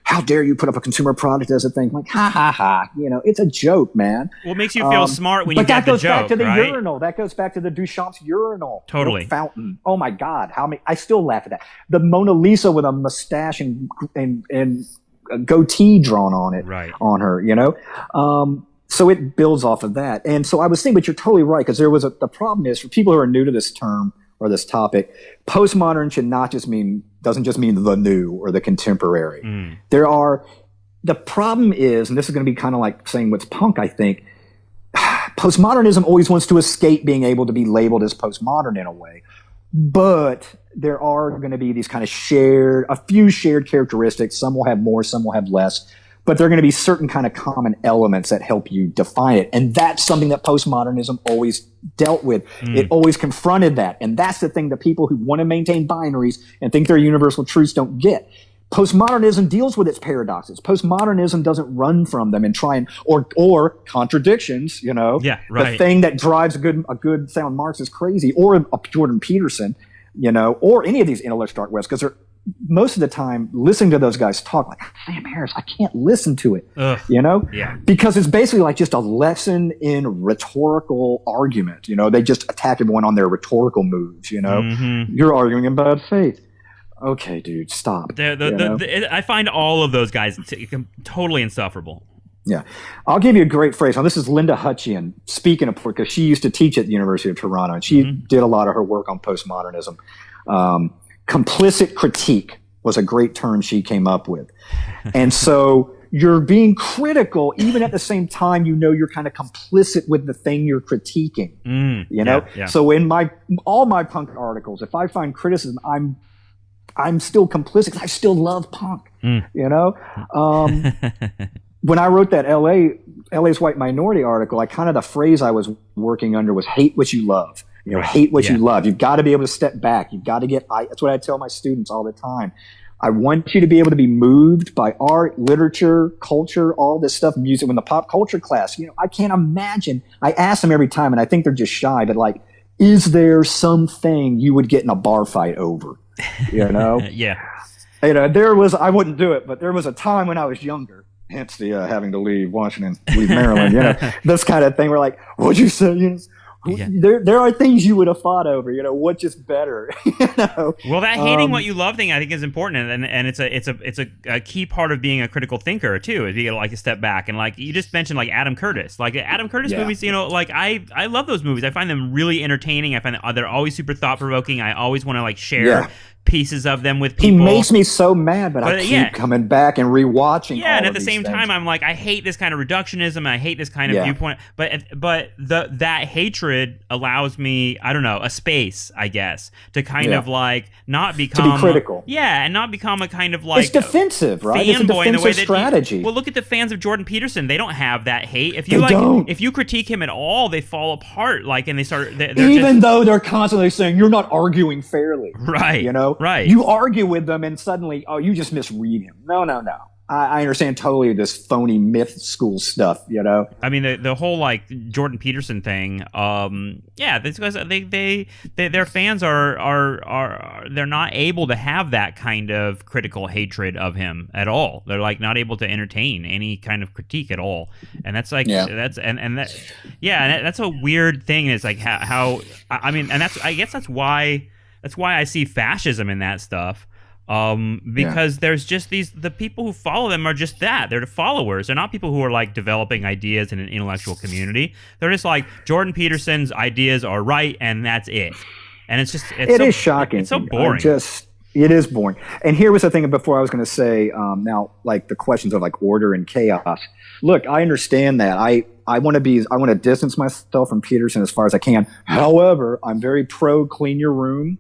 how dare you put up a consumer product as a thing? Like, ha, ha, ha. It's a joke, man. Well, it makes you feel smart when you get the joke, But that goes back to the right? urinal. That goes back to the Duchamp's urinal. Totally. Fountain. Oh, my God. I still laugh at that. The Mona Lisa with a mustache and a goatee drawn on it, right. on her, So it builds off of that. And so I was thinking, but you're totally right, because the problem is, for people who are new to this term or this topic, postmodern doesn't just mean the new or the contemporary. The problem is, and this is going to be kind of like saying what's punk, I think, postmodernism always wants to escape being able to be labeled as postmodern in a way. But there are going to be these kind of a few shared characteristics. Some will have more, some will have less. But there are going to be certain kind of common elements that help you define it. And that's something that postmodernism always dealt with. It always confronted that. And that's the thing that people who want to maintain binaries and think they're universal truths don't get. Postmodernism deals with its paradoxes. Postmodernism doesn't run from them and try and or contradictions, Yeah, right. The thing that drives a good sound Marxist crazy, or a Jordan Peterson, or any of these intellectuals dark west, because most of the time listening to those guys talk, like, Sam Harris, I can't listen to it. Yeah. Because it's basically like just a lesson in rhetorical argument. They just attack everyone on their rhetorical moves. You're arguing in bad faith. Okay, dude, stop. I find all of those guys totally insufferable. Yeah. I'll give you a great phrase. Now, this is Linda Hutchian, speaking of, because she used to teach at the University of Toronto, and she did a lot of her work on postmodernism. Complicit critique was a great term she came up with. And so you're being critical, even at the same time, you're kind of complicit with the thing you're critiquing. Yeah. So in all my punk articles, if I find criticism, I'm still complicit. I still love punk. When I wrote that LA's white minority article, the phrase I was working under was hate what you love. Hate what you love. You've got to be able to step back. You've got to that's what I tell my students all the time. I want you to be able to be moved by art, literature, culture, all this stuff, music. In the pop culture class, I can't imagine. I ask them every time, and I think they're just shy, but like, is there something you would get in a bar fight over? Yeah. I wouldn't do it, but there was a time when I was younger, hence the having to leave Maryland, this kind of thing. We're like, what'd you say? Yeah. There are things you would have fought over, which is better. Well, that hating what you love thing I think is important, and it's a key part of being a critical thinker too. Is you like to step back and like you just mentioned, like Adam Curtis, movies. I love those movies. I find them really entertaining. I find that they're always super thought provoking. I always want to like share pieces of them with people. He makes me so mad, but I keep coming back and rewatching. Yeah, and at the same time, I'm like, I hate this kind of reductionism. And I hate this kind of viewpoint. But that hatred allows me, I don't know, a space, I guess, to kind of like not become to be critical. And not become a kind of like it's defensive, right? It's a defensive strategy. Well, look at the fans of Jordan Peterson. They don't have that hate. If you critique him at all, they fall apart. Like, and they start. Even though they're constantly saying you're not arguing fairly, right? Right. You argue with them and suddenly, you just misread him. No. I understand totally this phony myth school stuff, I mean, the whole like Jordan Peterson thing. These guys, their fans are they're not able to have that kind of critical hatred of him at all. They're like not able to entertain any kind of critique at all, and that's like that's a weird thing. Is like how I mean, and I guess that's why I see fascism in that stuff. Because there's just the people who follow them are just that. They're the followers. They're not people who are like developing ideas in an intellectual community. They're just like Jordan Peterson's ideas are right and that's it. And it is shocking. It's so boring. It is boring. And here was the thing before I was going to say, now, like the questions of like order and chaos. Look, I understand that. I want to distance myself from Peterson as far as I can. However, I'm very pro clean your room.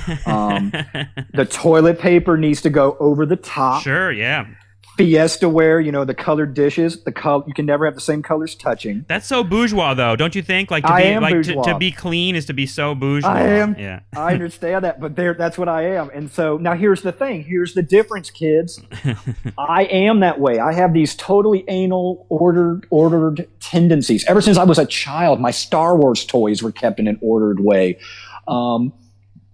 The toilet paper needs to go over the top. Sure, yeah. Fiesta ware, the colored dishes, you can never have the same colors touching. That's so bourgeois, though, don't you think? Like to be clean is to be so bourgeois. I am. Yeah. I understand that, but that's what I am. And so now here's the thing. Here's the difference, kids. I am that way. I have these totally anal, ordered tendencies. Ever since I was a child, my Star Wars toys were kept in an ordered way.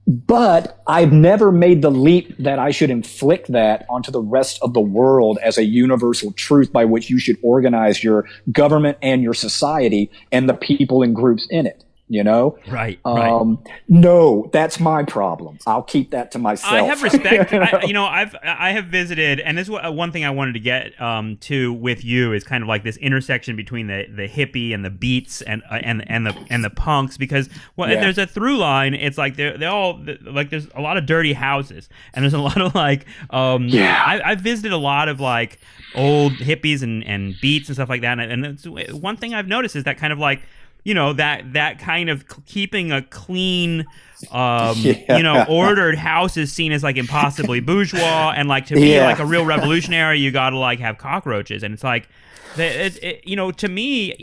But I've never made the leap that I should inflict that onto the rest of the world as a universal truth by which you should organize your government and your society and the people and groups in it. Right. No, that's my problem. I'll keep that to myself. I have respect. I have visited, and this is one thing I wanted to get to with you is kind of like this intersection between the hippie and the beats and the punks, because if there's a through line, it's like they're all like there's a lot of dirty houses, and there's a lot of like I've visited a lot of like old hippies and beats and stuff like that, and it's, one thing I've noticed is that kind of like, that kind of keeping a clean, ordered house is seen as like impossibly bourgeois, and like to be like a real revolutionary, you got to like have cockroaches, and it's like, to me,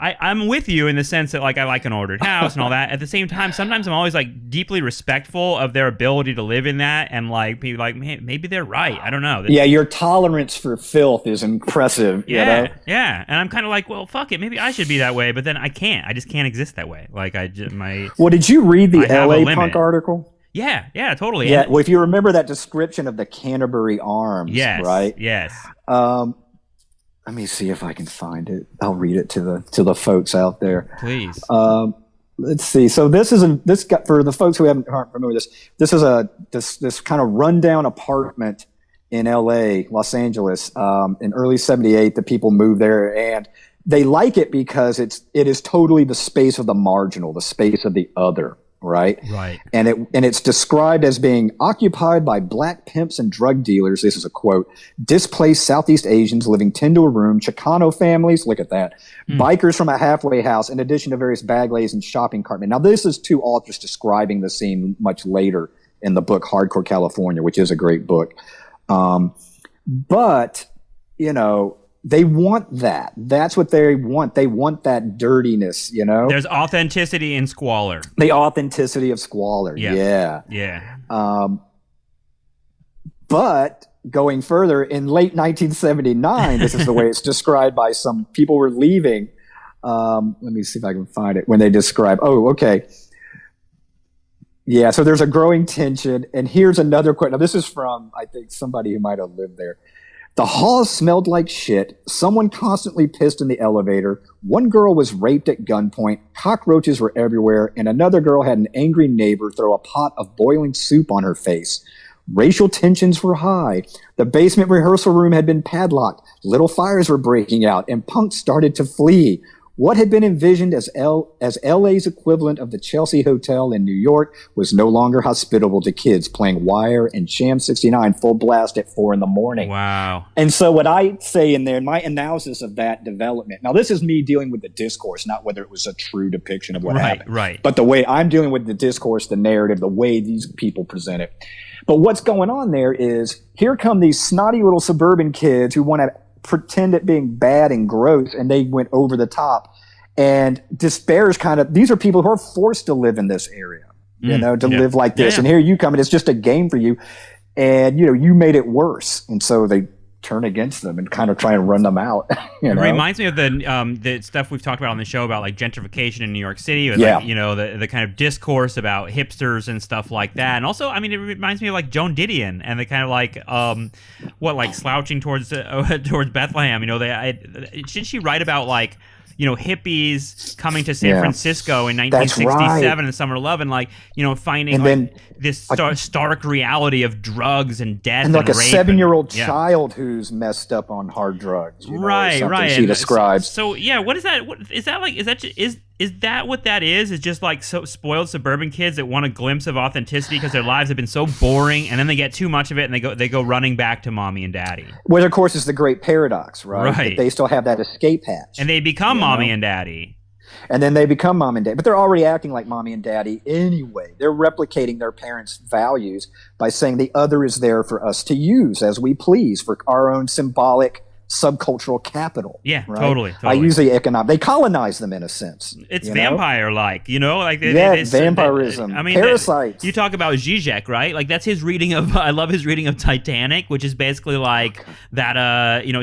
I'm with you in the sense that like I like an ordered house and all that. At the same time, sometimes I'm always like deeply respectful of their ability to live in that, and like be like, man, maybe they're right. I don't know. Your tolerance for filth is impressive. Yeah, and I'm kind of like, well, fuck it, maybe I should be that way, but then I can't. I just can't exist that way. Like Well, did you read the LA Punk article? Yeah, totally. Yeah, well, if you remember that description of the Canterbury Arms, right? Yes. Let me see if I can find it. I'll read it to the folks out there. Please. Let's see. So for the folks who aren't familiar with this is this kind of rundown apartment in LA, Los Angeles, in early '78. The people moved there, and they like it because it is totally the space of the marginal, the space of the other. Right. And it's described as being occupied by black pimps and drug dealers. This is a quote: displaced Southeast Asians living 10 to a room, Chicano families, look at that, bikers from a halfway house, in addition to various bag lays and shopping cartmen. Now, this is two authors describing the scene much later in the book Hardcore California, which is a great book. But, they want that. That's what they want. They want that dirtiness, There's authenticity in squalor. The authenticity of squalor. Yeah. But going further, in late 1979, this is the way it's described by some people were leaving. Let me see if I can find it. When they describe, Yeah, so there's a growing tension. And here's another quote. Now, this is from, I think, somebody who might have lived there. The halls smelled like shit. Someone constantly pissed in the elevator. One girl was raped at gunpoint. Cockroaches were everywhere. And another girl had an angry neighbor throw a pot of boiling soup on her face. Racial tensions were high. The basement rehearsal room had been padlocked. Little fires were breaking out, and punks started to flee. What had been envisioned as LA's equivalent of the Chelsea Hotel in New York was no longer hospitable to kids playing Wire and Sham 69 full blast at 4 a.m. Wow. And so what I say in there, in my analysis of that development, now this is me dealing with the discourse, not whether it was a true depiction of what happened. Right. But the way I'm dealing with the discourse, the narrative, the way these people present it. But what's going on there is, here come these snotty little suburban kids who want to pretend at being bad and gross, and they went over the top. And despair is these are people who are forced to live in this area, live like this. And here you come, and it's just a game for you. And, you made it worse. And so they turn against them and kind of try and run them out. It reminds me of the stuff we've talked about on the show about like gentrification in New York City, with the kind of discourse about hipsters and stuff like that. And also, it reminds me of like Joan Didion and the kind of like slouching towards Bethlehem. Should she write about like hippies coming to San Francisco in 1967 in Summer Love, and finding this stark reality of drugs and death and like rape, a 7-year-old child who's messed up on hard drugs. Right. She describes. So what is that? Is that what that is? Is just like spoiled suburban kids that want a glimpse of authenticity because their lives have been so boring, and then they get too much of it, and they go running back to mommy and daddy. Which, of course, is the great paradox, right? That they still have that escape hatch, and they become mommy and daddy. And then they become mom and dad, but they're already acting like mommy and daddy anyway. They're replicating their parents' values by saying the other is there for us to use as we please for our own symbolic subcultural capital. Yeah, right? totally. I use the economic. They colonize them in a sense. It's vampire-like, like vampirism. I mean, parasites. You talk about Zizek, right? Like that's his reading of. I love his reading of Titanic, which is basically like that.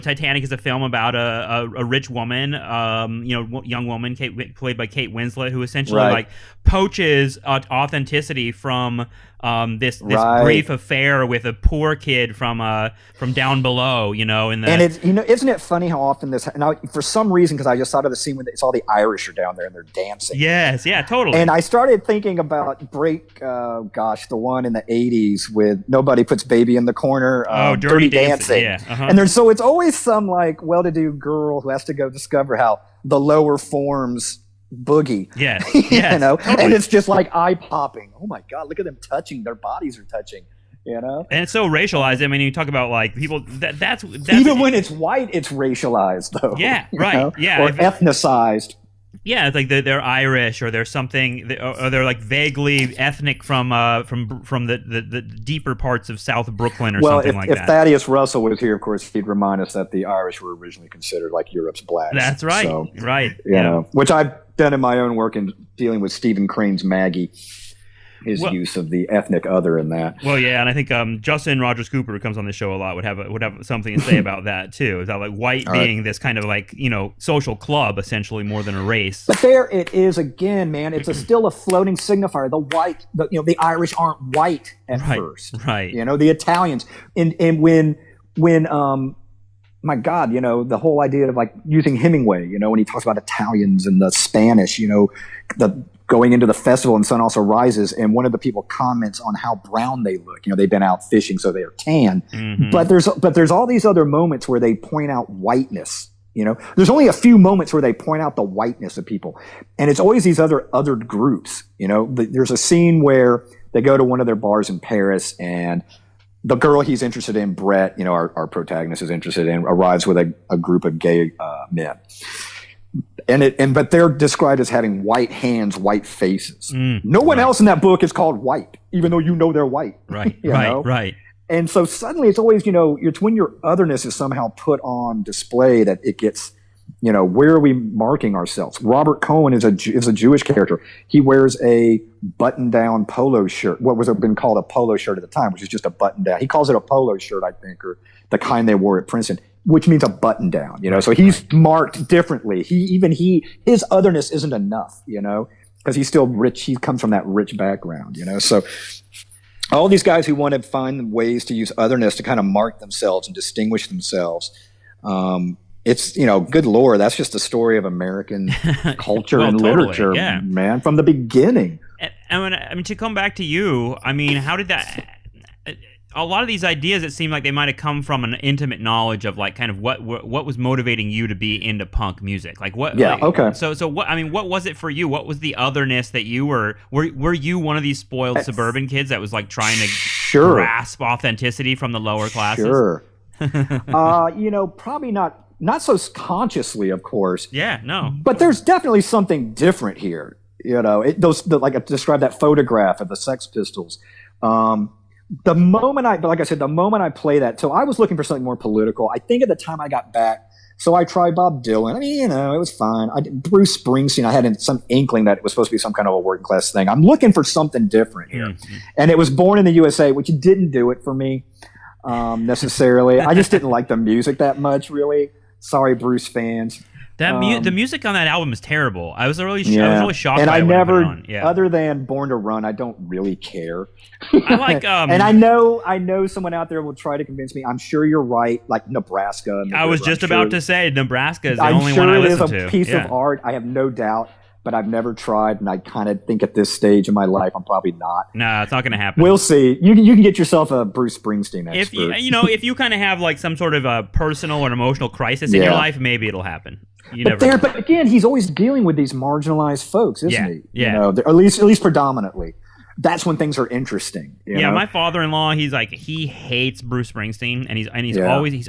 Titanic is a film about a rich woman, young woman, played by Kate Winslet, who essentially like poaches authenticity from this brief affair with a poor kid from down below, and it's isn't it funny how often this now for some reason, because I just thought of the scene when it's all the Irish are down there and they're dancing. Yes, yeah, totally. And I started thinking about the one in the 80s with Nobody Puts Baby in the Corner, Dirty Dancing. Yeah, and it's always some like well-to-do girl who has to go discover how the lower forms boogie. Yes. Totally. And it's just like eye popping. Oh my God, look at them touching. Their bodies are touching. And it's so racialized. I mean, you talk about like people that's even when it's white, it's racialized though. Yeah, right. Yeah, or ethnicized. Yeah, it's like they're Irish or they're something, or they're like vaguely ethnic from the deeper parts of South Brooklyn or something like that. If Thaddeus Russell was here, of course, he'd remind us that the Irish were originally considered like Europe's blacks. That's right. So, right. Which I've done in my own work in dealing with Stephen Crane's Maggie. His use of the ethnic other in that. Well, yeah, and I think Justin Rogers Cooper, who comes on this show a lot, would have something to say about that too. Is that like white being this kind of like social club essentially more than a race? But there it is again, man. It's still a floating signifier. The Irish aren't white at first, right? The Italians, and when my God, the whole idea of like using Hemingway, when he talks about Italians and the Spanish, the going into the festival and sun also rises, and one of the people comments on how brown they look. They've been out fishing, so they're tan. Mm-hmm. But there's all these other moments where they point out whiteness. There's only a few moments where they point out the whiteness of people, and it's always these other groups. There's a scene where they go to one of their bars in Paris, and the girl he's interested in, Brett, our protagonist is interested in, arrives with a group of gay men. But they're described as having white hands, white faces. No one else in that book is called white, even though they're white. Right, right. And so suddenly it's always, it's when your otherness is somehow put on display that it gets, where are we marking ourselves? Robert Cohen is a Jewish character. He wears a button-down polo shirt, what was been called a polo shirt at the time, which is just a button-down. He calls it a polo shirt, I think, or the kind they wore at Princeton, which means a button down, so he's marked differently. His otherness isn't enough, because he's still rich. He comes from that rich background, so all these guys who want to find ways to use otherness to kind of mark themselves and distinguish themselves. It's, good Lord, that's just the story of American culture and literature, man, from the beginning. And to come back to you, how did that... A lot of these ideas, it seemed like they might have come from an intimate knowledge of like kind of what was motivating you to be into punk music. Like what? Yeah. Okay. So what? What was it for you? What was the otherness that you were you one of these spoiled suburban kids that was like trying to grasp authenticity from the lower classes? Sure. Probably not so consciously, of course. Yeah. No. But there's definitely something different here. Like I described that photograph of the Sex Pistols. The moment I play that, so I was looking for something more political. I think at the time I got back, so I tried Bob Dylan. It was fine. Bruce Springsteen, I had some inkling that it was supposed to be some kind of a working class thing. I'm looking for something different here. Mm-hmm. And it was Born in the USA, which didn't do it for me necessarily. I just didn't like the music that much, really. Sorry, Bruce fans. The music on that album is terrible. I was really shocked. And by I it never, other than Born to Run, I don't really care. I like, and I know someone out there will try to convince me. I'm sure you're right. Like Nebraska. I was just about to say Nebraska is the only one I listen to. I'm sure it is a piece of art. I have no doubt. But I've never tried, and I kind of think at this stage in my life, I'm probably not. No, it's not going to happen. We'll see. You can get yourself a Bruce Springsteen expert. If you kind of have like some sort of a personal or emotional crisis in your life, maybe it'll happen. But again, he's always dealing with these marginalized folks, isn't he? Yeah. At least predominantly. that's when things are interesting. You know? My father-in-law, he hates Bruce Springsteen, and he's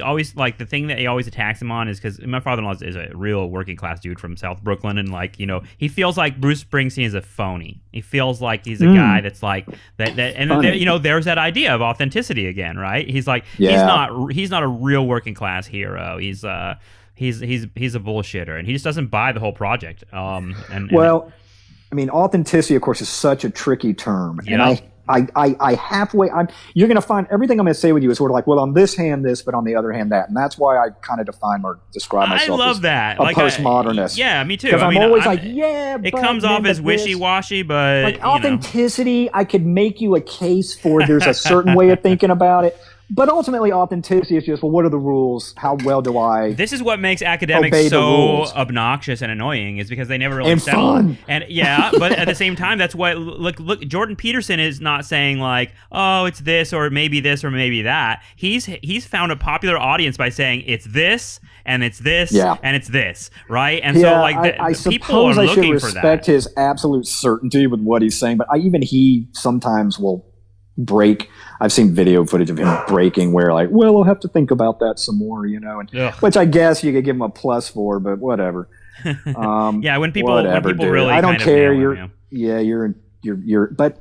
always like, the thing that he always attacks him on is because my father-in-law is a real working class dude from South Brooklyn, and like, he feels like Bruce Springsteen is a phony. He feels like he's a guy that's like that, and there's that idea of authenticity again, right? He's like, he's not a real working class hero. He's a bullshitter, and he just doesn't buy the whole project. I mean, authenticity, of course, is such a tricky term. Yeah. And you're going to find everything I'm going to say with you is sort of like, well, on this hand, this, but on the other hand, that. And that's why I kind of define or describe myself as a postmodernist. Me too. Because I'm always it comes off as wishy-washy, but like authenticity, I could make you a case for there's a certain way of thinking about it. But ultimately, authenticity is just, well, what are the rules? How well do I This is what makes academics so obnoxious and annoying, is because they never really settle. Fun. And but at the same time, that's what look. Jordan Peterson is not saying like, oh, it's this or maybe that. He's found a popular audience by saying it's this and it's this and it's this, right? And so like I people are suppose I should looking for that. respect his absolute certainty with what he's saying, but even he sometimes will break. I've seen video footage of him breaking where like, well, I'll have to think about that some more, and which I guess you could give him a plus for, but whatever. When people really, I don't care.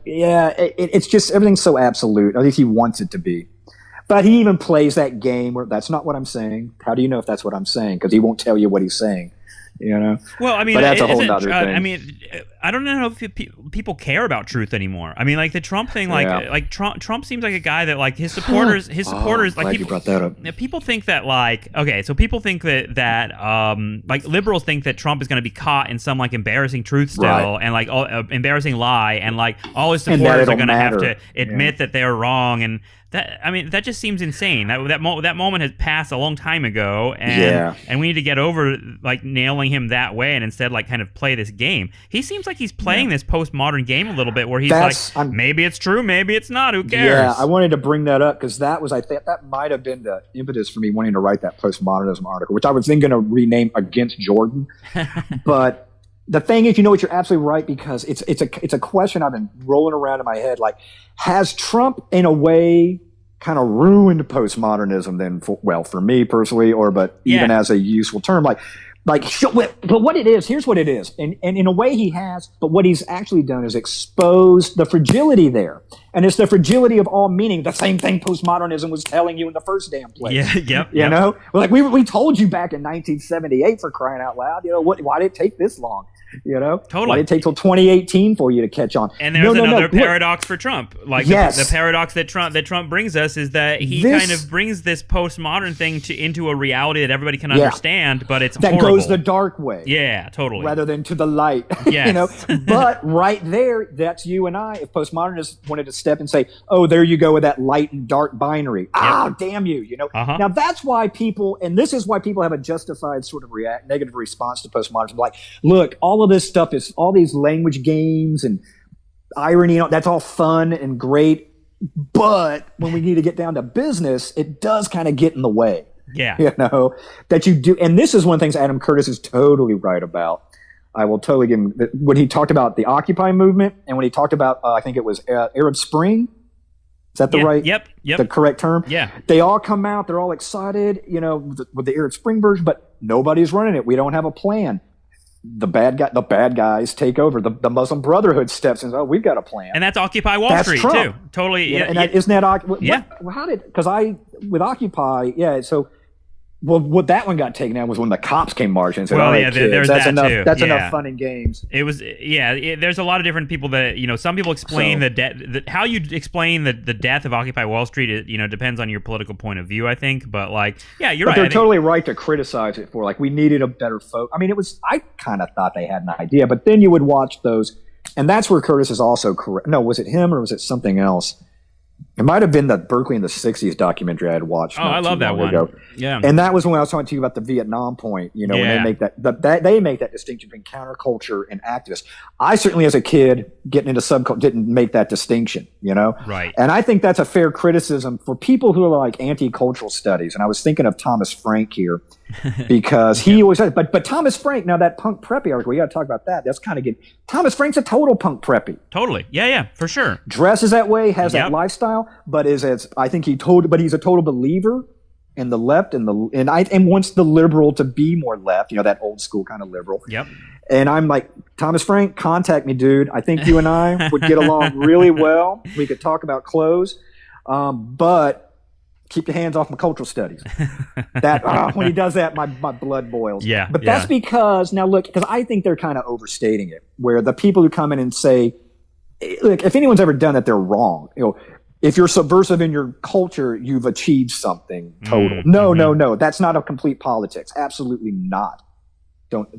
It's just everything's so absolute. At least he wants it to be. But he even plays that game where that's not what I'm saying. How do you know if that's what I'm saying? Because he won't tell you what he's saying. Well, I mean, but that's a whole other thing. I mean, I don't know if people care about truth anymore. I mean, like the Trump thing, like Trump seems like a guy that like his supporters, like people, you brought that up. People think that like, okay, so people think that like liberals think that Trump is going to be caught in some like embarrassing truth still and like embarrassing lie, and like all his supporters are going to have to admit that they're wrong, and that just seems insane. That moment has passed a long time ago, and we need to get over like nailing him that way, and instead like kind of play this game. He seems like he's playing this postmodern game a little bit, where he's maybe it's true, maybe it's not. Who cares? Yeah, I wanted to bring that up because I think that might have been the impetus for me wanting to write that postmodernism article, which I was then going to rename Against Jordan, but. The thing is, you're absolutely right, because it's a question I've been rolling around in my head. Like, has Trump in a way kind of ruined postmodernism then? For me personally, even as a useful term, but what it is, here's what it is, and in a way he has. But what he's actually done is expose the fragility there, and it's the fragility of all meaning. The same thing postmodernism was telling you in the first damn place. You know, like we told you back in 1978, for crying out loud. Why did it take this long? Totally. Why did it take till 2018 for you to catch on? And there's another paradox for Trump. Like the paradox that Trump brings us is that he kind of brings this postmodern thing into a reality that everybody can understand, but it's horrible. Goes the dark way. Yeah, totally. Rather than to the light. Yes. But right there, that's you and I. If postmodernists wanted to step and say, "Oh, there you go with that light and dark binary." Damn you! Now that's why people, and this is why people have a justified sort of negative response to postmodernism. Like, look, all of this stuff is all these language games and irony. That's all fun and great, but when we need to get down to business, it does kind of get in the way. Yeah. That you do. And this is one of the things Adam Curtis is totally right about. I will totally give him when he talked about the Occupy movement, and when he talked about, I think it was Arab Spring. Is that the right? Yep. The correct term? Yeah. They all come out. They're all excited, with the Arab Spring version, but nobody's running it. We don't have a plan. The bad guys take over. The Muslim Brotherhood steps in. Oh, we've got a plan, and that's Occupy Wall Street Trump. Too. Totally. Isn't that? How did? Because with Occupy, So, what that one got taken out was when the cops came marching and said, there's that's that enough. Too. That's enough fun and games. It was, there's a lot of different people that, some people explain how you explain the death of Occupy Wall Street, it, depends on your political point of view, I think. But you're right. They're totally right to criticize it for, we needed a better I mean, I kind of thought they had an idea, but then you would watch those, and that's where Curtis is also correct. No, was it him or was it something else? It might have been the Berkeley in the 60s documentary I had watched. I love that one. Ago. Yeah. And that was when I was talking to you about the Vietnam point, when they make they make that distinction between counterculture and activists. I certainly, as a kid, getting into subculture, didn't make that distinction, Right. And I think that's a fair criticism for people who are like anti-cultural studies. And I was thinking of Thomas Frank here. because he always said, but Thomas Frank, now that punk preppy article, we got to talk about that. That's kind of good. Thomas Frank's a total punk preppy. Totally. Yeah, for sure. Dresses that way, has that lifestyle, but he's a total believer in the left and wants the liberal to be more left, that old school kind of liberal. Yep. And I'm like, Thomas Frank, contact me, dude. I think you and I would get along really well. We could talk about clothes, but keep your hands off my cultural studies. When he does that, my blood boils. Yeah. But that's because, now look, because I think they're kind of overstating it, where the people who come in and say, look, if anyone's ever done that, they're wrong. If you're subversive in your culture, you've achieved something total. No. That's not a complete politics. Absolutely not.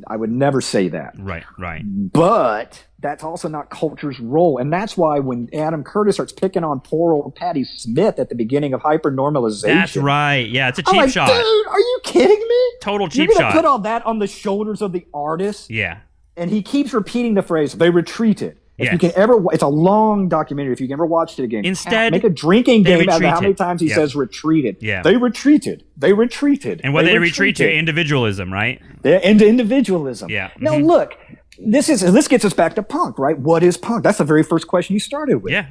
I would never say that. Right. But that's also not culture's role. And that's why when Adam Curtis starts picking on poor old Patti Smith at the beginning of hypernormalization. That's right. Yeah, it's a cheap shot. Dude, are you kidding me? Total cheap You're shot. put all that on the shoulders of the artist? Yeah. And he keeps repeating the phrase, they retreated. Yes. If you can ever, it's a long documentary. If you can ever watch it again, instead, make a drinking game out of how many times he says retreated. Yeah. They retreated. And what they retreat to? Individualism, right? Into individualism. Yeah. Now look, this gets us back to punk, right? What is punk? That's the very first question you started with. Yeah.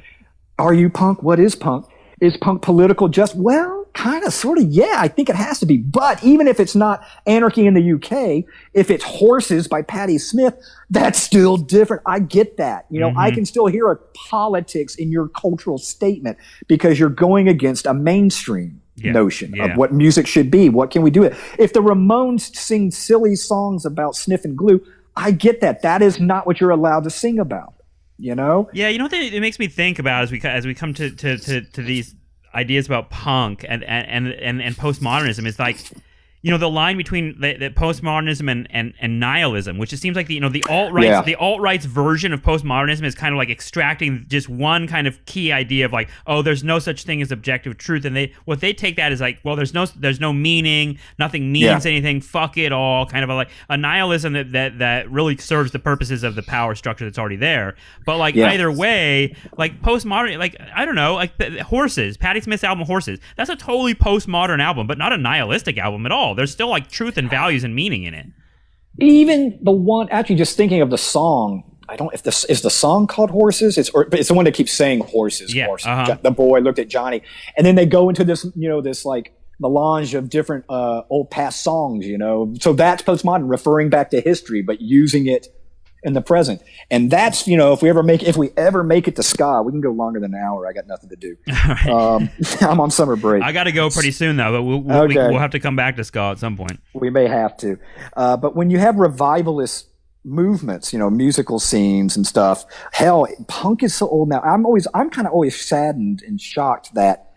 Are you punk? What is punk? Is punk political? Well, kind of, sort of, yeah, I think it has to be. But even if it's not Anarchy in the UK, if it's Horses by Patti Smith, that's still different. I get that. I can still hear a politics in your cultural statement because you're going against a mainstream notion of what music should be. What can we do? If the Ramones sing silly songs about sniffing glue, I get that. That is not what you're allowed to sing about. Yeah, what it makes me think about as we come to these ideas about punk and postmodernism is like, the line between the postmodernism and nihilism, which it seems like the alt-right the alt-right's version of postmodernism is kind of like extracting just one kind of key idea of like, oh, there's no such thing as objective truth, and they take that as like, well, there's no meaning, nothing means anything, fuck it all, kind of a nihilism that really serves the purposes of the power structure that's already there. But like either way, like postmodern, like I don't know, like Horses, Patti Smith's album Horses, that's a totally postmodern album, but not a nihilistic album at all. There's still like truth and values and meaning in it. Even the one, actually, just thinking of the song, is the song called Horses? It's the one that keeps saying horses. Yeah, horses. The boy looked at Johnny, and then they go into this, this like melange of different old past songs. So that's postmodern, referring back to history, but using it in the present. And that's, if we ever make it to ska, we can go longer than an hour. I got nothing to do. Right. I'm on summer break. I got to go pretty soon though, but we'll have to come back to ska at some point. We may have to. But when you have revivalist movements, musical scenes and stuff, hell, punk is so old now. I'm kind of always saddened and shocked that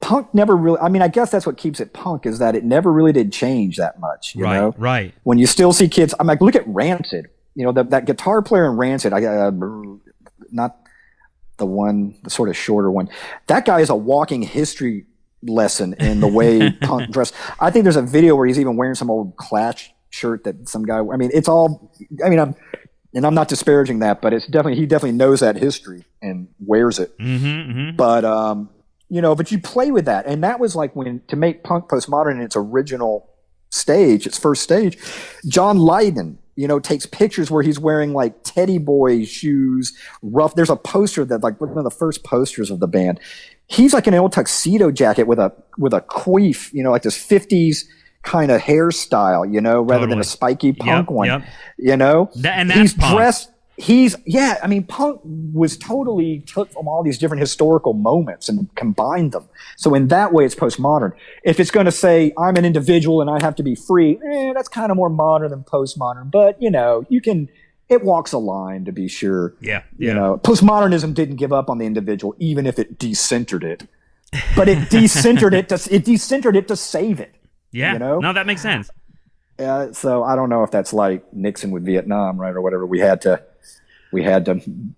punk never really, I guess that's what keeps it punk, is that it never really did change that much. You know? Right. When you still see kids, I'm like, look at Rancid. That guitar player in Rancid, not the sort of shorter one. That guy is a walking history lesson in the way punk dress. I think there's a video where he's even wearing some old Clash shirt that some guy. I'm not disparaging that, but he definitely knows that history and wears it. But but you play with that, and that was like to make punk postmodern in its original stage, its first stage. John Lydon, takes pictures where he's wearing like teddy boy shoes, rough. There's a poster that like one of the first posters of the band. He's like in an old tuxedo jacket with a queef, like this 50s kind of hairstyle, rather than a spiky punk one. And that's he's punk. Dressed. Punk was totally took from all these different historical moments and combined them. So in that way, it's postmodern. If it's going to say I'm an individual and I have to be free, that's kind of more modern than postmodern. But it walks a line, to be sure. Postmodernism didn't give up on the individual, even if it decentered it. But it decentered it to save it. Yeah. No, that makes sense. So I don't know if that's like Nixon with Vietnam, right, or whatever. We had to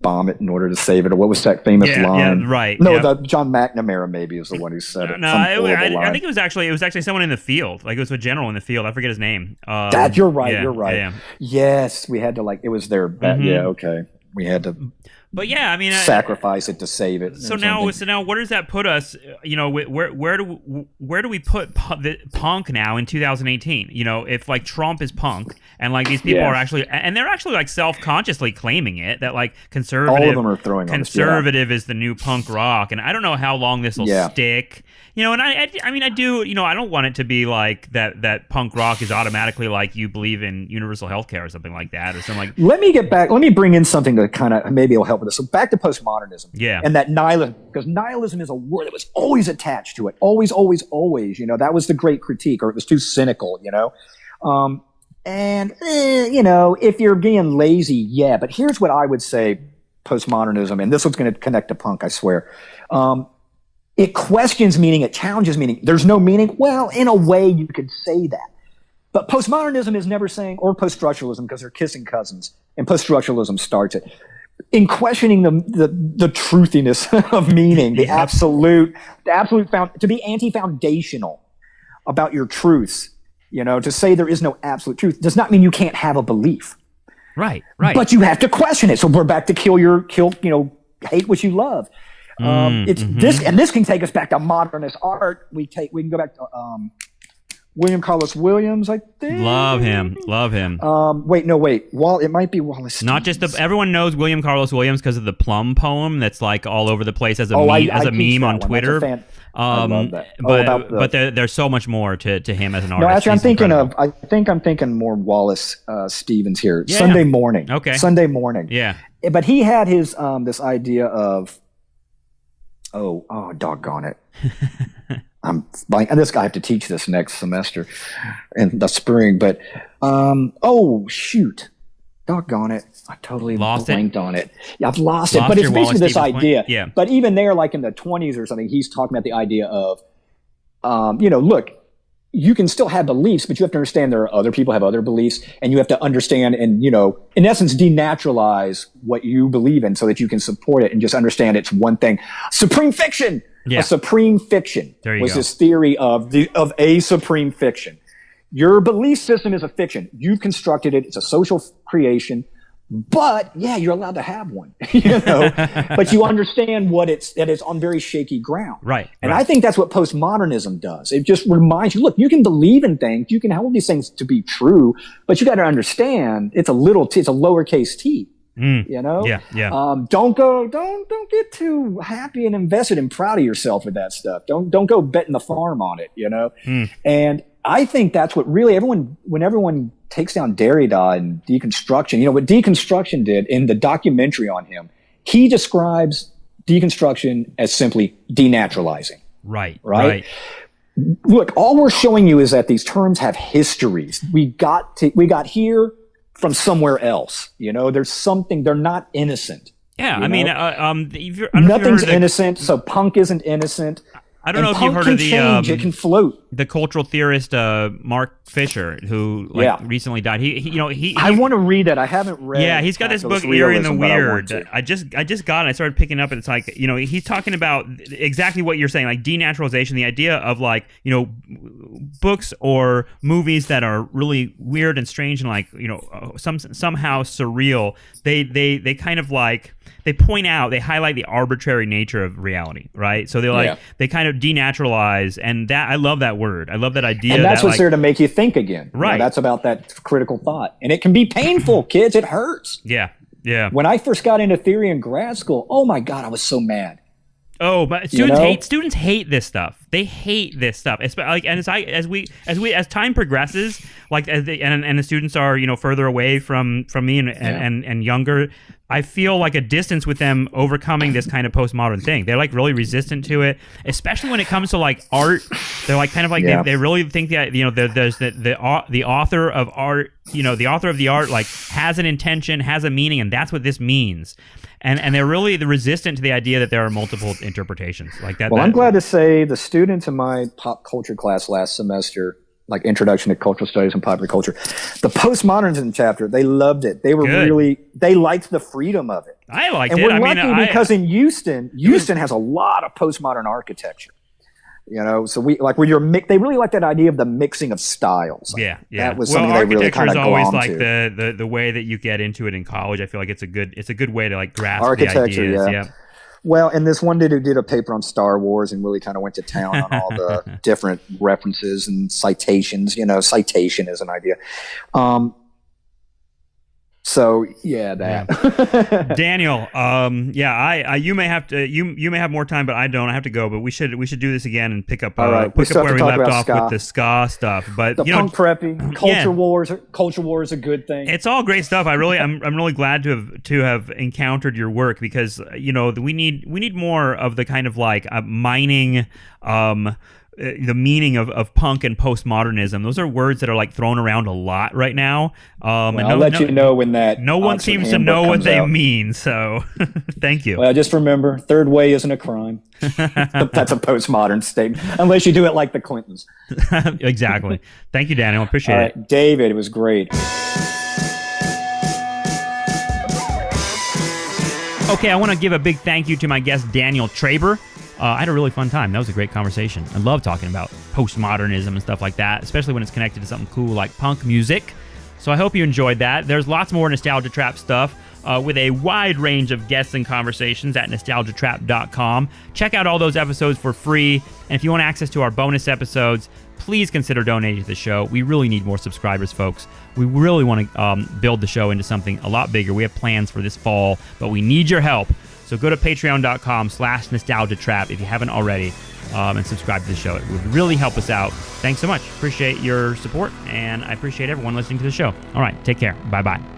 bomb it in order to save it, or what was that famous line? Yeah, right. No, John McNamara maybe is the one who said it. No, I think it was actually someone in the field. Like it was a general in the field. I forget his name. You're right. You're right. Yeah. Yes, we had to it was their. Yeah, okay. We had to. But yeah, I mean, sacrifice it to save it. So now, where does that put us? You know, where do we put punk now in 2018? You know, if like Trump is punk, and like these people are actually, and they're actually like self-consciously claiming it, that like conservative, all of them are throwing conservative is the new punk rock, and I don't know how long this will stick. You know, and I mean, I do. You know, I don't want it to be like that punk rock is automatically like you believe in universal healthcare or something like that, or something like. Let me get back. Let me bring in something to kind of maybe it'll help with this. So back to postmodernism. Yeah. And that nihilism, because nihilism is a word that was always attached to it. Always, always, always. You know, that was the great critique, or it was too cynical. You know, you know, if you're being lazy, yeah. But here's what I would say: postmodernism, and this one's going to connect to punk, I swear. It questions meaning, it challenges meaning. There's no meaning. Well, in a way, you could say that. But postmodernism is never saying, or poststructuralism, because they're kissing cousins, and poststructuralism starts it. In questioning the truthiness of meaning, the absolute to be anti-foundational about your truths, you know, to say there is no absolute truth does not mean you can't have a belief. Right. But you have to question it. So we're back to hate what you love. This can take us back to modernist art. We can go back to William Carlos Williams, I think. Love him. Wait. It might be Wallace. Not just everyone knows William Carlos Williams because of the Plum poem that's like all over the place as a meme on Twitter. I love that. But there's so much more to him as an artist. No, actually, I'm thinking more Wallace Stevens here. Yeah, Sunday morning. Okay. Sunday morning. Yeah. But he had his this idea of doggone it. This guy, I have to teach this next semester in the spring, but shoot. Doggone it. I totally blanked on it. Yeah, I've lost it. But it's basically this idea. Yeah. But even there, like in the 20s or something, he's talking about the idea of, look, you can still have beliefs, but you have to understand there are other people have other beliefs, and you have to understand and, in essence, denaturalize what you believe in so that you can support it and just understand it's one thing. Supreme fiction. Yeah. A supreme fiction was go. this theory of a supreme fiction. Your belief system is a fiction. You've constructed it. It's a social creation. But yeah, you're allowed to have one, but you understand that it's on very shaky ground. Right. And I think that's what postmodernism does. It just reminds you, look, you can believe in things. You can hold these things to be true, but you got to understand it's a lowercase t. Yeah. Don't get too happy and invested and proud of yourself with that stuff. Don't go betting the farm on it, And I think that's what really when everyone takes down Derrida and deconstruction, what deconstruction did in the documentary on him, he describes deconstruction as simply denaturalizing. Right. Look, all we're showing you is that these terms have histories. We got here from somewhere else. There's something, they're not innocent. Yeah, I mean, nothing's innocent, so punk isn't innocent. I don't know if you've heard of it can float. The cultural theorist Mark Fisher, who recently died. He I want to read that. I haven't read. Yeah, he's got this book, Eerie and the Weird. I just got it. I started picking up, and it's like he's talking about exactly what you're saying, like denaturalization, the idea of like books or movies that are really weird and strange and like somehow surreal. They kind of like. They point out, they highlight the arbitrary nature of reality, right? So they kind of denaturalize, and that I love that word. I love that idea. And that's what's there to make you think again. Right. That's about that critical thought. And it can be painful, kids. It hurts. Yeah. When I first got into theory in grad school, oh my God, I was so mad. Oh, but students hate this stuff. They hate this stuff. It's like, and as time progresses, like and the students are further away from me and younger, I feel like a distance with them overcoming this kind of postmodern thing. They're like really resistant to it, especially when it comes to like art. They're like kind of like they really think that there's the author of art, the author of the art like has an intention, has a meaning, and that's what this means. And they're really resistant to the idea that there are multiple interpretations like that. Well, I'm glad to say the students in my pop culture class last semester, like Introduction to Cultural Studies and Popular Culture, the Postmodernism chapter, they loved it. They were they liked the freedom of it. I liked it. And we're lucky because in Houston has a lot of postmodern architecture. You know, so we like when you're they really like that idea of the mixing of styles. Yeah. That was something they really kind of always glommed like to. the way that you get into it in college. I feel like it's a good way to like grasp Architecture, the ideas. yeah. Well, and this one dude who did a paper on Star Wars and really kind of went to town on all the different references and citations. You know, citation is an idea. So yeah, that Daniel. I you may have to you may have more time, but I don't. I have to go. But we should do this again and pick up where we left off with the ska stuff. But the punk preppy culture wars. Culture war is a good thing. It's all great stuff. I'm really glad to have encountered your work because we need more of the kind of like mining. The meaning of punk and postmodernism. Those are words that are like thrown around a lot right now. And I'll let you know when that. No one seems to know what they mean. So, thank you. Well, just remember, third way isn't a crime. That's a postmodern statement, unless you do it like the Clintons. Exactly. Thank you, Daniel. Appreciate it. David, it was great. Okay, I want to give a big thank you to my guest, Daniel Traber. I had a really fun time. That was a great conversation. I love talking about postmodernism and stuff like that, especially when it's connected to something cool like punk music. So I hope you enjoyed that. There's lots more Nostalgia Trap stuff with a wide range of guests and conversations at nostalgiatrap.com. Check out all those episodes for free. And if you want access to our bonus episodes, please consider donating to the show. We really need more subscribers, folks. We really want to build the show into something a lot bigger. We have plans for this fall, but we need your help. So go to patreon.com/nostalgiatrap if you haven't already and subscribe to the show. It would really help us out. Thanks so much. Appreciate your support, and I appreciate everyone listening to the show. All right, take care. Bye-bye.